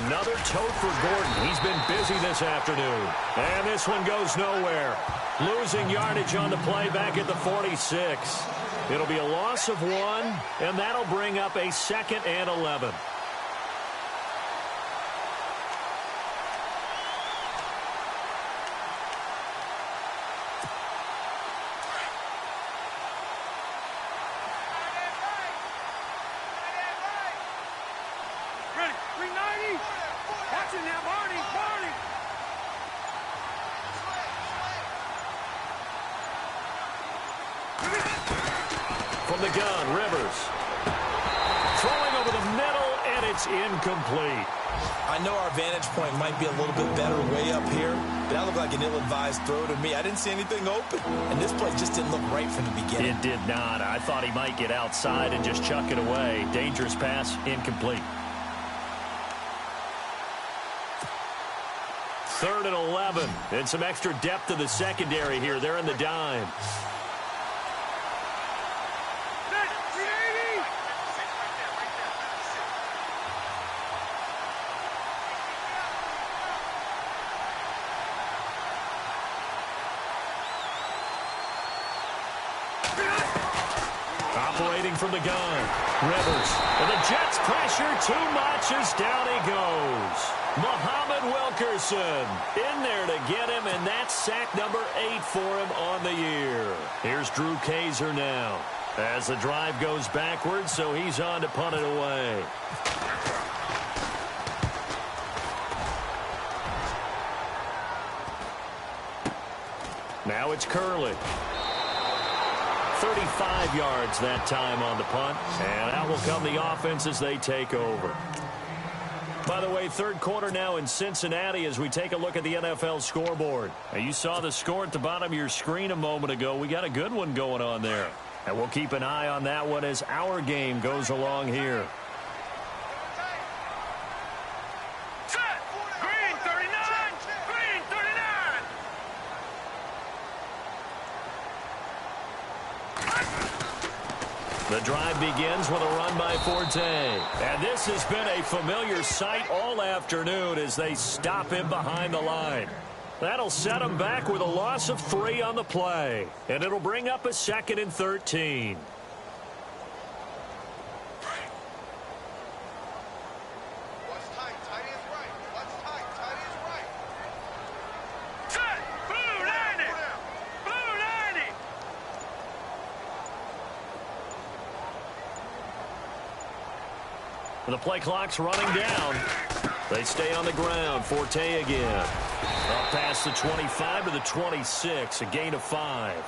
Another tote for Gordon. He's been busy this afternoon. And this one goes nowhere. Losing yardage on the play back at the 46. It'll be a loss of 1, and that'll bring up a 2nd and 11. From the gun, Rivers. Throwing over the middle, and it's incomplete. I know our vantage point might be a little bit better way up here, but that looked like an ill-advised throw to me. I didn't see anything open, and this play just didn't look right from the beginning. It did not. I thought he might get outside and just chuck it away. Dangerous pass, incomplete. 3rd and 11, and some extra depth to the secondary here. They're in the dime. Operating from the gun, Rivers. And the Jets pressure too much as down he goes. Muhammad Wilkerson in there to get him, and that's sack number 8 for him on the year. Here's Drew Kaiser now as the drive goes backwards, so he's on to punt it away. Now it's Curley. 35 yards that time on the punt, and out will come the offense as they take over. By the way, 3rd quarter now in Cincinnati as we take a look at the NFL scoreboard. Now, you saw the score at the bottom of your screen a moment ago. We got a good one going on there, and we'll keep an eye on that one as our game goes along here. Green 39. The drive begins with a run by Forte. And this has been a familiar sight all afternoon as they stop him behind the line. That'll set him back with a loss of 3 on the play. And it'll bring up a 2nd and 13. The play clock's running down. They stay on the ground. Forte again. Up past the 25 to the 26. A gain of 5.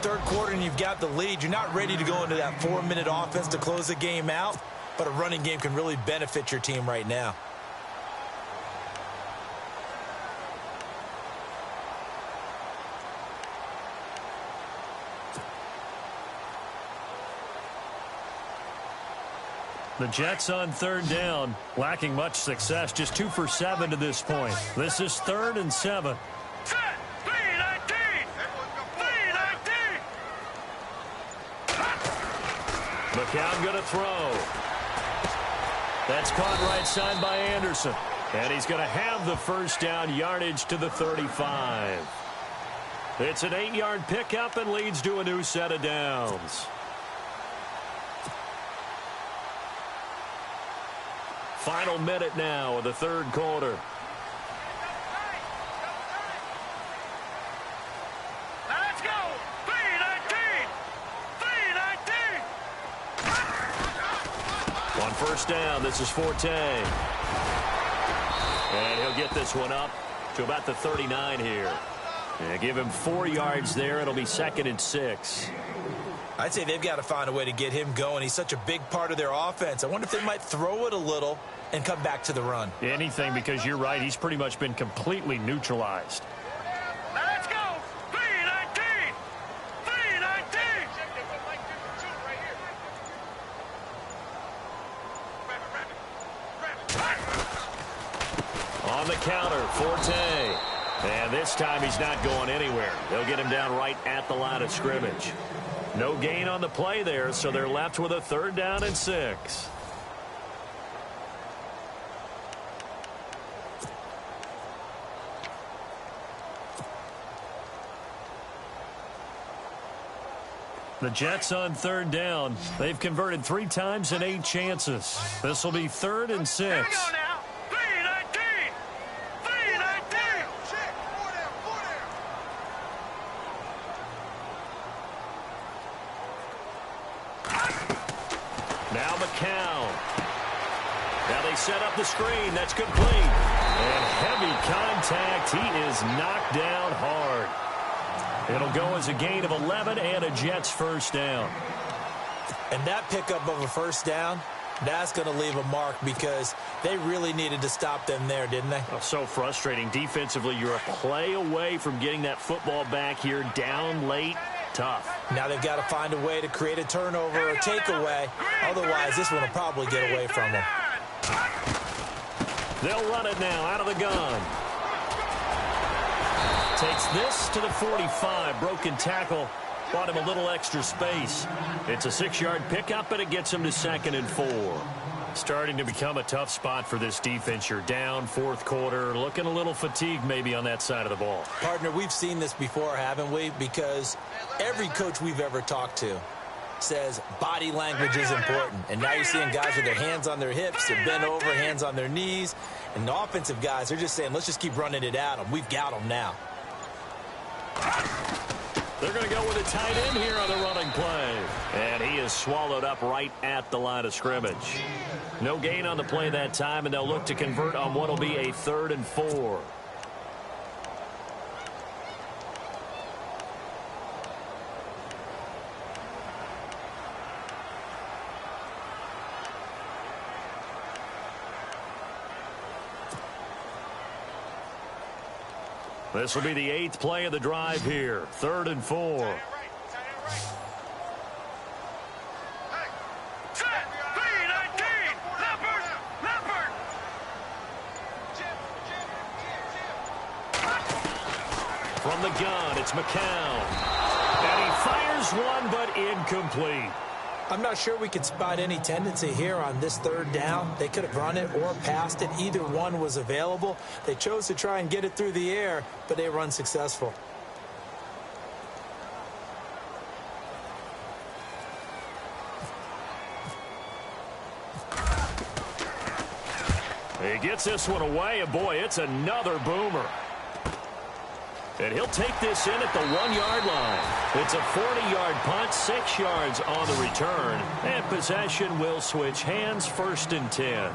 Third quarter and you've got the lead. You're not ready to go into that 4-minute offense to close the game out. But a running game can really benefit your team right now. The Jets on 3rd down, lacking much success, just 2 for 7 to this point. This is 3rd and 7. Set! 3-19! 3-19! McCown going to throw. That's caught right side by Anderson. And he's going to have the first down, yardage to the 35. It's an 8-yard pickup and leads to a new set of downs. Final minute now of the 3rd quarter. Let's go! 3-19! 3-19! On 1st down, this is Forte. And he'll get this one up to about the 39 here. Yeah, give him 4 yards there. It'll be 2nd and 6. I'd say they've got to find a way to get him going. He's such a big part of their offense. I wonder if they might throw it a little and come back to the run. Anything, because you're right. He's pretty much been completely neutralized. Let's go! 3-19! 3-19! On the counter, Forte. And this time he's not going anywhere. They'll get him down right at the line of scrimmage. No gain on the play there, so they're left with a 3rd down and 6. The Jets on 3rd down. They've converted 3 times in 8 chances. This will be 3rd and 6. Here we go now! 3-19! 3-19! Check! 4 down! 4 down! Now McCown. Now they set up the screen. That's complete. And heavy contact. He is knocked down hard. It'll go as a gain of 11 and a Jets 1st down. And that pickup of a 1st down, that's going to leave a mark because they really needed to stop them there, didn't they? Oh, so frustrating. Defensively, you're a play away from getting that football back here. Down late, tough. Now they've got to find a way to create a turnover or takeaway. Otherwise, this one will probably get away from them. They'll run it now out of the gun. Takes this to the 45. Broken tackle. Bought him a little extra space. It's a 6-yard pickup, and it gets him to 2nd and 4. Starting to become a tough spot for this defense. You're down 4th quarter. Looking a little fatigued maybe on that side of the ball. Partner, we've seen this before, haven't we? Because every coach we've ever talked to says body language is important. And now you're seeing guys with their hands on their hips, they're bent over, hands on their knees. And the offensive guys, they're just saying, let's just keep running it at them. We've got them now. They're going to go with a tight end here on the running play. And he is swallowed up right at the line of scrimmage. No gain on the play that time, and they'll look to convert on what will be a 3rd and 4. This will be the 8th play of the drive here. 3rd and 4. From the gun, it's McCown. And he fires one, but incomplete. I'm not sure we could spot any tendency here on this third down. They could have run it or passed it. Either one was available. They chose to try and get it through the air, but they were unsuccessful. He gets this one away, and boy, it's another boomer. And he'll take this in at the 1-yard line. It's a 40-yard punt, 6 yards on the return. And possession will switch hands, 1st and 10.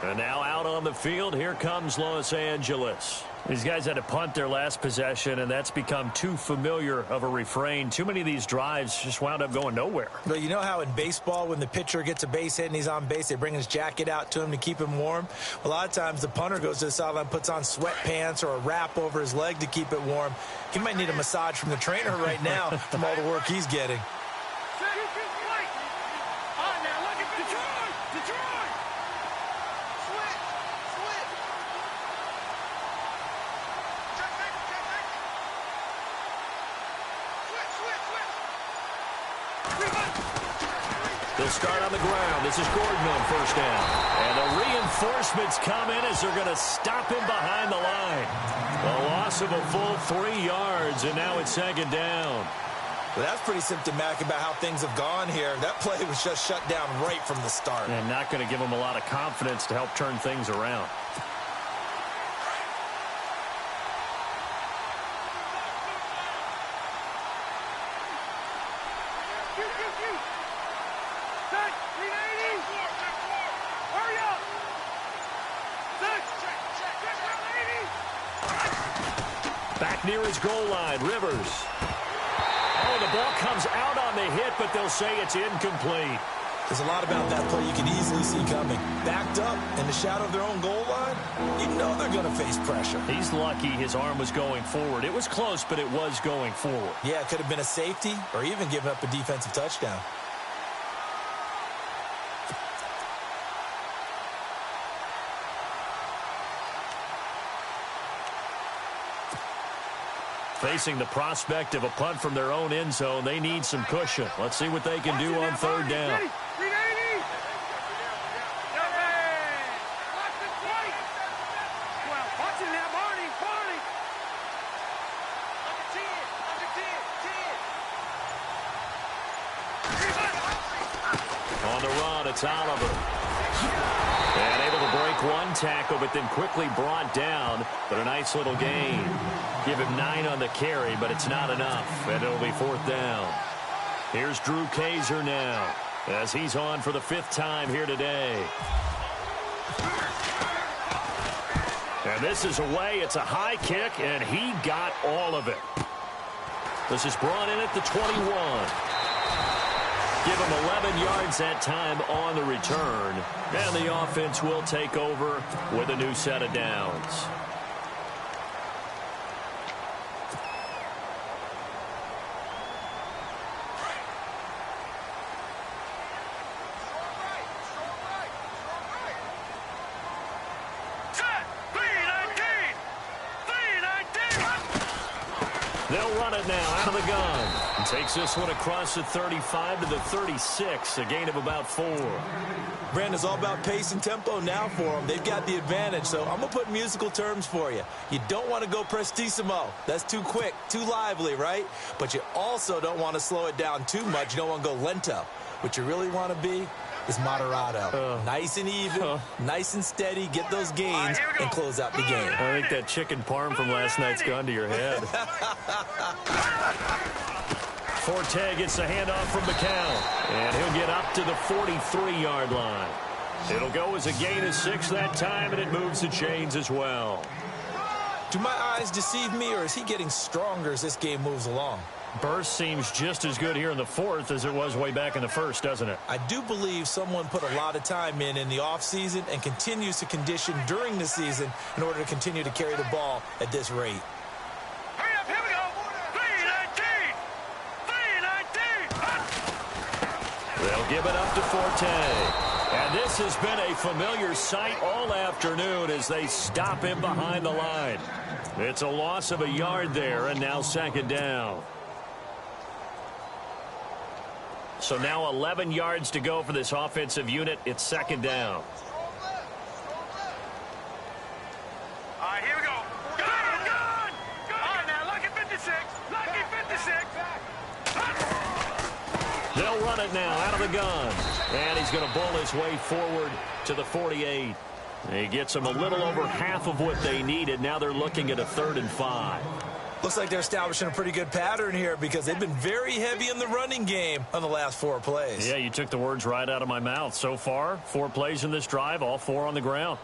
And now out on the field, here comes Los Angeles. These guys had to punt their last possession, and that's become too familiar of a refrain. Too many of these drives just wound up going nowhere. But you know how in baseball, when the pitcher gets a base hit and he's on base, they bring his jacket out to him to keep him warm? A lot of times the punter goes to the sideline, puts on sweatpants or a wrap over his leg to keep it warm. He might need a massage from the trainer right now from all the work he's getting. They'll start on the ground. This is Gordon on 1st down. And the reinforcements come in as they're going to stop him behind the line. A loss of a full 3 yards, and now it's 2nd down. Well, that's pretty symptomatic about how things have gone here. That play was just shut down right from the start. And not going to give him a lot of confidence to help turn things around. Back near his goal line, Rivers. Oh, the ball comes out on the hit, but they'll say it's incomplete. There's a lot about that play you can easily see coming. Backed up in the shadow of their own goal line, you know they're going to face pressure. He's lucky his arm was going forward. It was close, but it was going forward. Yeah, it could have been a safety or even given up a defensive touchdown. Facing the prospect of a punt from their own end zone, they need some cushion. Let's see what they can do on 3rd down. On the run, it's Oliver. And able to break one tackle, but then quickly brought down. But a nice little gain. Give him 9 on the carry, but it's not enough. And it'll be 4th down. Here's Drew Kaiser now, as he's on for the 5th time here today. And this is away. It's a high kick, and he got all of it. This is brought in at the 21. Give him 11 yards that time on the return. And the offense will take over with a new set of downs. They'll run it now out of the gun. And takes this one across the 35 to the 36, a gain of about 4. Brandon, it's all about pace and tempo now for them. They've got the advantage, so I'm going to put musical terms for you. You don't want to go prestissimo. That's too quick, too lively, right? But you also don't want to slow it down too much. You don't want to go lento. What you really want to be is moderato. Nice and even, nice and steady, get those gains, and close out the game. I think that chicken parm from last night's gone to your head. Forte gets the handoff from McCown, and he'll get up to the 43-yard line. It'll go as a gain of 6 that time, and it moves the chains as well. Do my eyes deceive me, or is he getting stronger as this game moves along? Burst seems just as good here in the 4th as it was way back in the 1st, doesn't it? I do believe someone put a lot of time in the offseason and continues to condition during the season in order to continue to carry the ball at this rate. Hurry up, here we go. 3-19. They'll give it up to Forte. And this has been a familiar sight all afternoon as they stop him behind the line. It's a loss of a yard there, and now 2nd down. So now 11 yards to go for this offensive unit. It's second down. All right, here we go. Gun! All right, now, lucky 56. Lucky 56. They'll run it now out of the gun. And he's going to bull his way forward to the 48. He gets them a little over half of what they needed. Now they're looking at a 3rd and 5. Looks like they're establishing a pretty good pattern here because they've been very heavy in the running game on the last 4 plays. Yeah, you took the words right out of my mouth. So far, 4 plays in this drive, all 4 on the ground.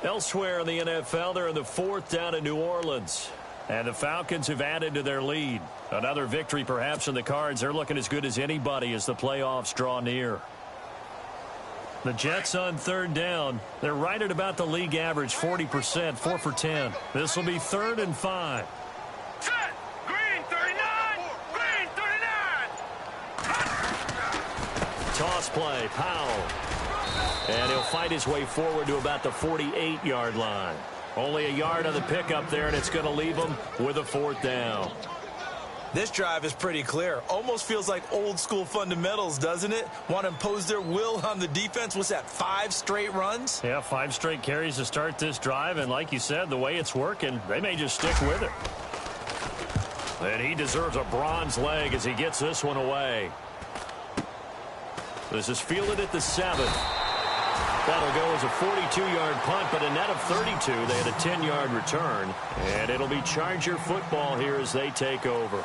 Elsewhere in the NFL, they're in the 4th down in New Orleans. And the Falcons have added to their lead. Another victory perhaps in the cards. They're looking as good as anybody as the playoffs draw near. The Jets on 3rd down. They're right at about the league average, 40%, 4 for 10. This will be 3rd and 5. Set. Green 39. Green 39. Toss play, Powell. And he'll fight his way forward to about the 48-yard line. Only a yard on the pickup there, and it's going to leave him with a 4th down. This drive is pretty clear. Almost feels like old school fundamentals, doesn't it? Want to impose their will on the defense. What's that, 5 straight runs? Yeah, 5 straight carries to start this drive, and like you said, the way it's working, they may just stick with it. And he deserves a bronze leg as he gets this one away. This is fielded at the 7th. That'll go as a 42-yard punt, but a net of 32. They had a 10-yard return, and it'll be Charger football here as they take over.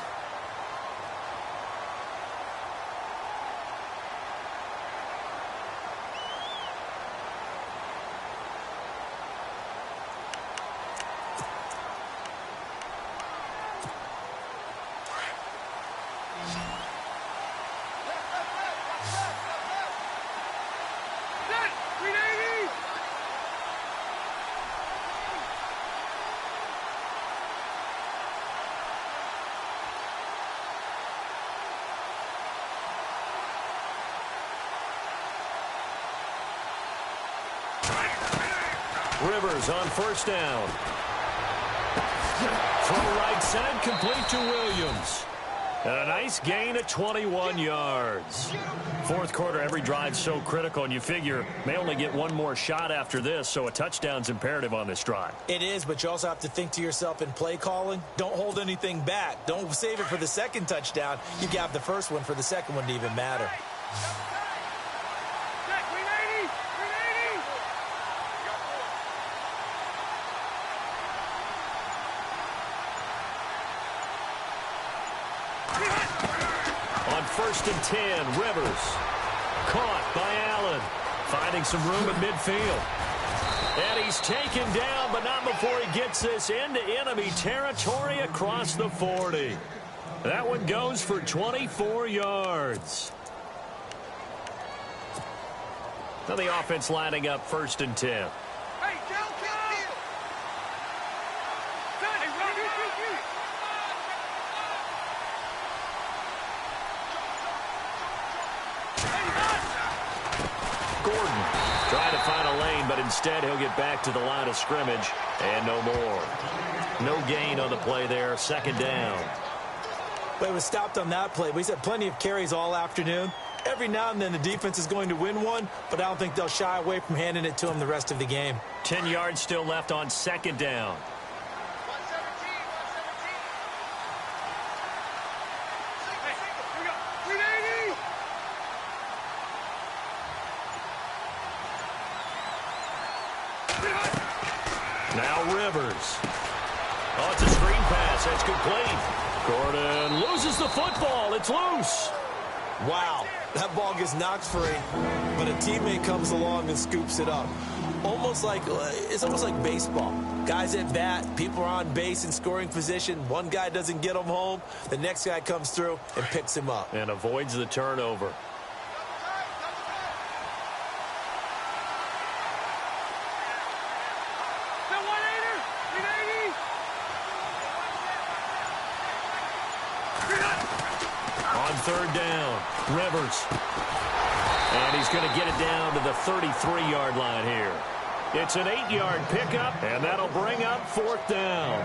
Rivers on 1st down. Throw right side, complete to Williams. And a nice gain of 21 yards. 4th quarter, every drive so critical, and you figure may only get one more shot after this, so a touchdown's imperative on this drive. It is, but you also have to think to yourself in play calling, don't hold anything back. Don't save it for the 2nd touchdown. You got the 1st one for the 2nd one to even matter. On 1st and 10, Rivers. Caught by Allen. Finding some room at midfield. And he's taken down, but not before he gets this into enemy territory across the 40. That one goes for 24 yards. Now the offense lining up 1st and 10. Gordon trying to find a lane, but instead he'll get back to the line of scrimmage and no more. No gain on the play there. 2nd down. But it was stopped on that play. We've had plenty of carries all afternoon. Every now and then the defense is going to win one, but I don't think they'll shy away from handing it to them the rest of the game. 10 yards still left on 2nd down. Now Rivers. Oh, it's a screen pass. That's complete. Gordon loses the football. It's loose. Wow, that ball gets knocked free, but a teammate comes along and scoops it up. It's almost like baseball. Guys at bat, people are on base in scoring position. One guy doesn't get him home. The next guy comes through and picks him up. And avoids the turnover. On 3rd down, Rivers. And he's going to get it down to the 33-yard line here. It's an 8-yard pickup, and that'll bring up 4th down.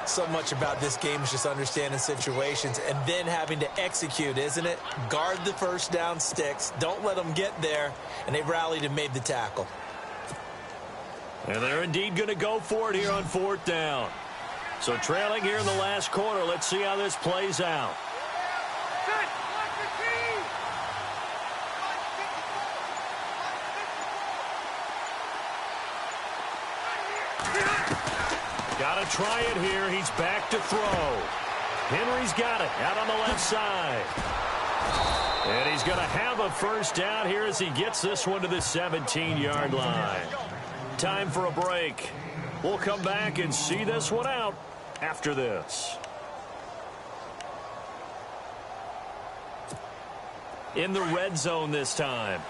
So much about this game is just understanding situations and then having to execute, isn't it? Guard the first down sticks. Don't let them get there. And they rallied and made the tackle. And they're indeed going to go for it here on 4th down. So trailing here in the last quarter. Let's see how this plays out. Got to try it here. He's back to throw. Henry's got it out on the left side. And he's going to have a first down here as he gets this one to the 17-yard line. Time for a break. We'll come back and see this one out after this. In the red zone this time.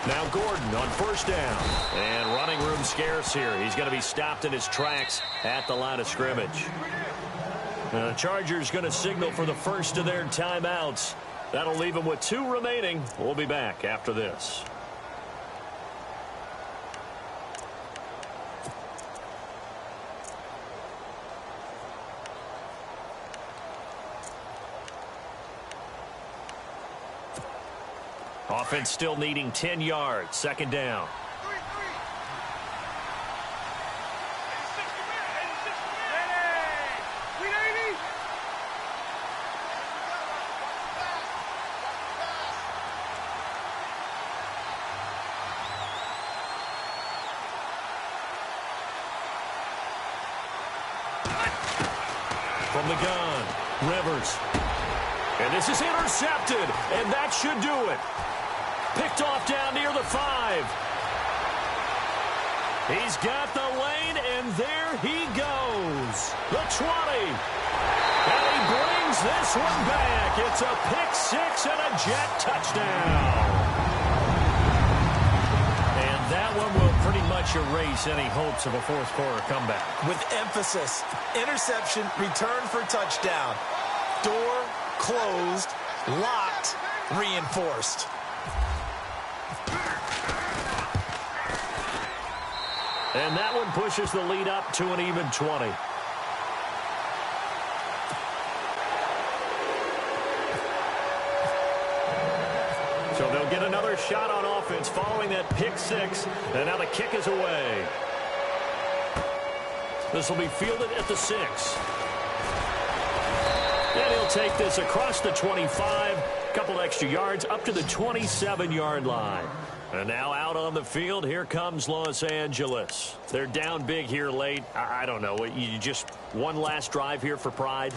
Now Gordon on first down. And running room scarce here. He's going to be stopped in his tracks at the line of scrimmage. The Chargers going to signal for the first of their timeouts. That'll leave them with 2 remaining. We'll be back after this. Offense still needing 10 yards. 2nd down. From the gun, Rivers. And this is intercepted, and that should do it. Picked off down near the 5. He's got the lane, and there he goes. The 20. And he brings this one back. It's a pick-6 and a Jet touchdown. And that one will pretty much erase any hopes of a fourth-quarter comeback. With emphasis, interception, return for touchdown. Door closed, locked, reinforced. And that one pushes the lead up to an even 20. So they'll get another shot on offense following that pick-6. And now the kick is away. This will be fielded at the 6. And he'll take this across the 25. A couple extra yards up to the 27-yard line. And now out on the field, here comes Los Angeles. They're down big here late. I don't know. You just one last drive here for pride?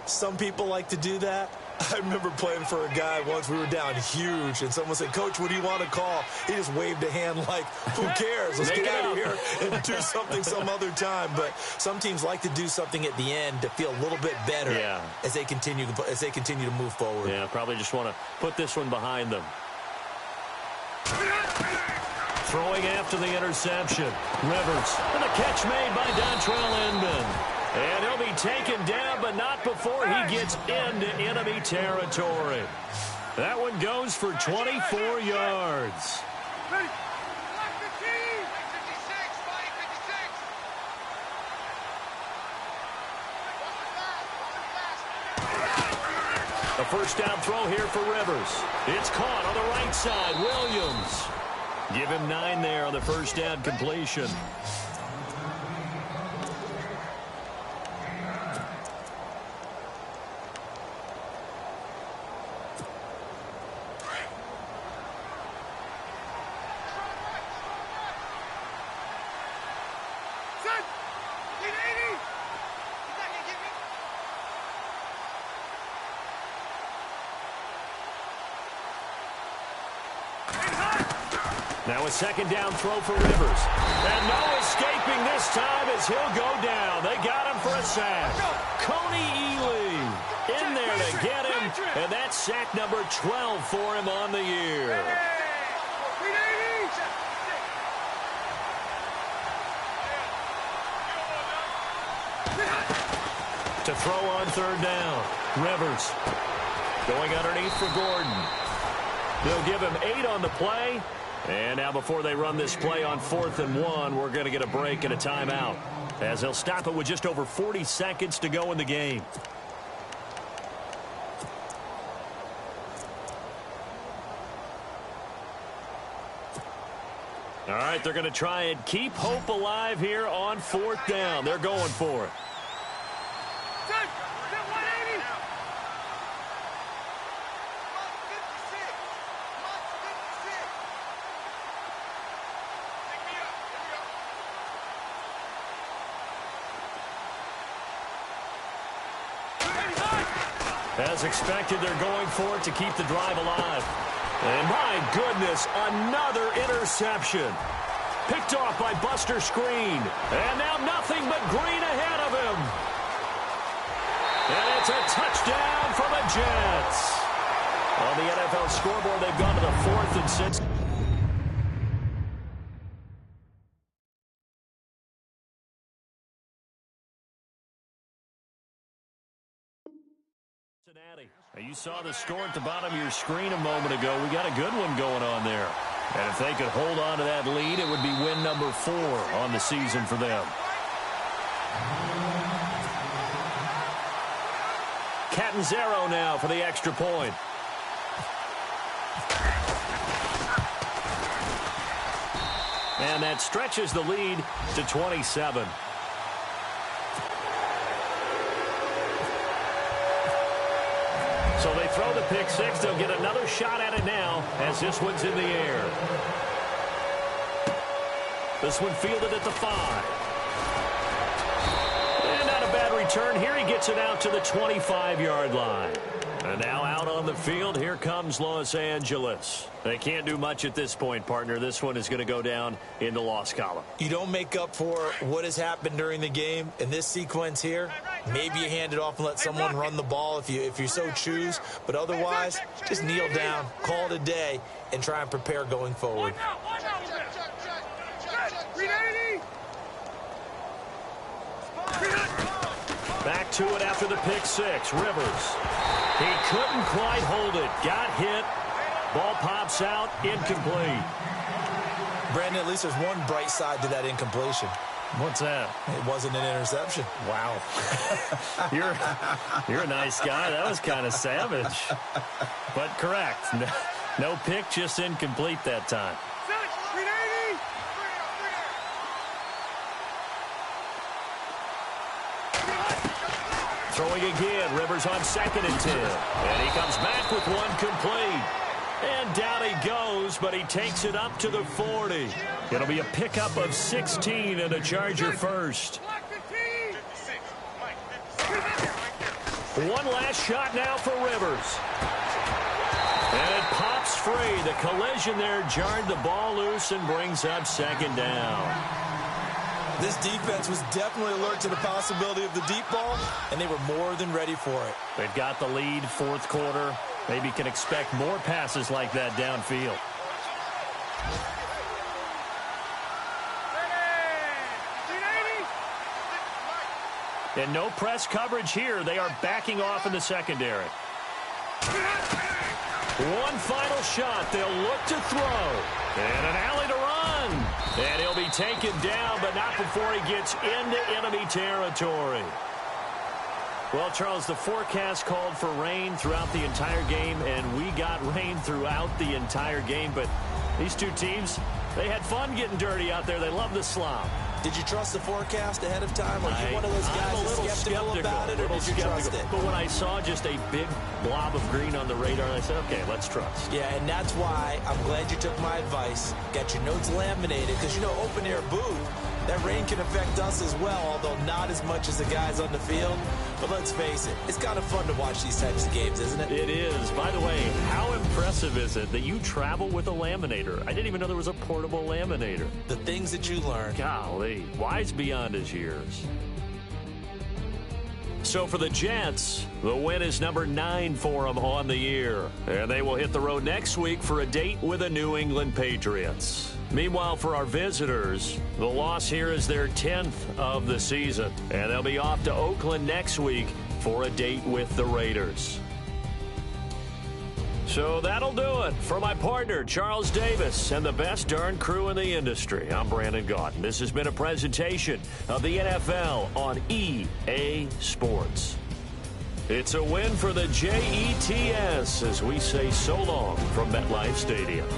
Some people like to do that. I remember playing for a guy once. We were down huge, and someone said, "Coach, what do you want to call?" He just waved a hand like, who cares? Let's get out of here and do something some other time. But some teams like to do something at the end to feel a little bit better as they continue to move forward. Yeah, probably just want to put this one behind them. Throwing after the interception. Rivers. And a catch made by Dontrell Inman. And he'll be taken down, but not before he gets into enemy territory. That one goes for 24 yards. A first down throw here for Rivers. It's caught on the right side. Williams. Give him 9 there on the first down completion. Now a second down throw for Rivers. And no escaping this time as he'll go down. They got him for a sack. Coney Ely in there to get him. And that's sack number 12 for him on the year. To throw on third down. Rivers going underneath for Gordon. They'll give him 8 on the play. And now before they run this play on 4th and 1, we're going to get a break and a timeout, as they'll stop it with just over 40 seconds to go in the game. All right, they're going to try and keep hope alive here on 4th down. They're going for it. As expected, they're going for it to keep the drive alive. And my goodness, another interception. Picked off by Buster Screen. And now nothing but green ahead of him. And it's a touchdown for the Jets. On the NFL scoreboard, they've gone to the 4th and 6. You saw the score at the bottom of your screen a moment ago. We got a good one going on there. And if they could hold on to that lead, it would be win number 4 on the season for them. Catanzaro now for the extra point. And that stretches the lead to 27. So they throw the pick 6. They'll get another shot at it now as this one's in the air. This one fielded at the 5. And not a bad return. Here he gets it out to the 25-yard line. And now out on the field, here comes Los Angeles. They can't do much at this point, partner. This one is going to go down in the loss column. You don't make up for what has happened during the game in this sequence here. Maybe you hand it off and let someone run the ball if you so choose. But otherwise, just kneel down, call it a day, and try and prepare going forward. Back to it after the pick 6. Rivers. He couldn't quite hold it. Got hit. Ball pops out. Incomplete. Brandon, at least there's one bright side to that incompletion. What's that? It wasn't an interception. Wow. You're a nice guy. That was kind of savage. But correct. No pick, just incomplete that time. Throwing again. Rivers on 2nd and 10. And he comes back with one complete. And down he goes, but he takes it up to the 40. It'll be a pickup of 16 and a Charger first. One last shot now for Rivers. And it pops free. The collision there jarred the ball loose and brings up 2nd down. This defense was definitely alert to the possibility of the deep ball, and they were more than ready for it. They've got the lead, 4th quarter. Maybe can expect more passes like that downfield. And no press coverage here. They are backing off in the secondary. One final shot. They'll look to throw. And an alley to run. And he'll be taken down, but not before he gets into enemy territory. Well, Charles, the forecast called for rain throughout the entire game, and we got rain throughout the entire game. But these two teams, they had fun getting dirty out there. They love the slop. Did you trust the forecast ahead of time? Are you one of those guys that's skeptical about it, or did you trust it? But when I saw just a big blob of green on the radar, I said, okay, let's trust. Yeah, and that's why I'm glad you took my advice. Got your notes laminated, because, you know, open-air booth, that rain can affect us as well, although not as much as the guys on the field. But let's face it, it's kind of fun to watch these types of games, isn't it? It is. By the way, how impressive is it that you travel with a laminator? I didn't even know there was a portable laminator. The things that you learn. Golly, wise beyond his years. So for the Jets, the win is number 9 for them on the year. And they will hit the road next week for a date with the New England Patriots. Meanwhile, for our visitors, the loss here is their 10th of the season. And they'll be off to Oakland next week for a date with the Raiders. So that'll do it. For my partner, Charles Davis, and the best darn crew in the industry, I'm Brandon Gaudin. This has been a presentation of the NFL on EA Sports. It's a win for the Jets as we say so long from MetLife Stadium.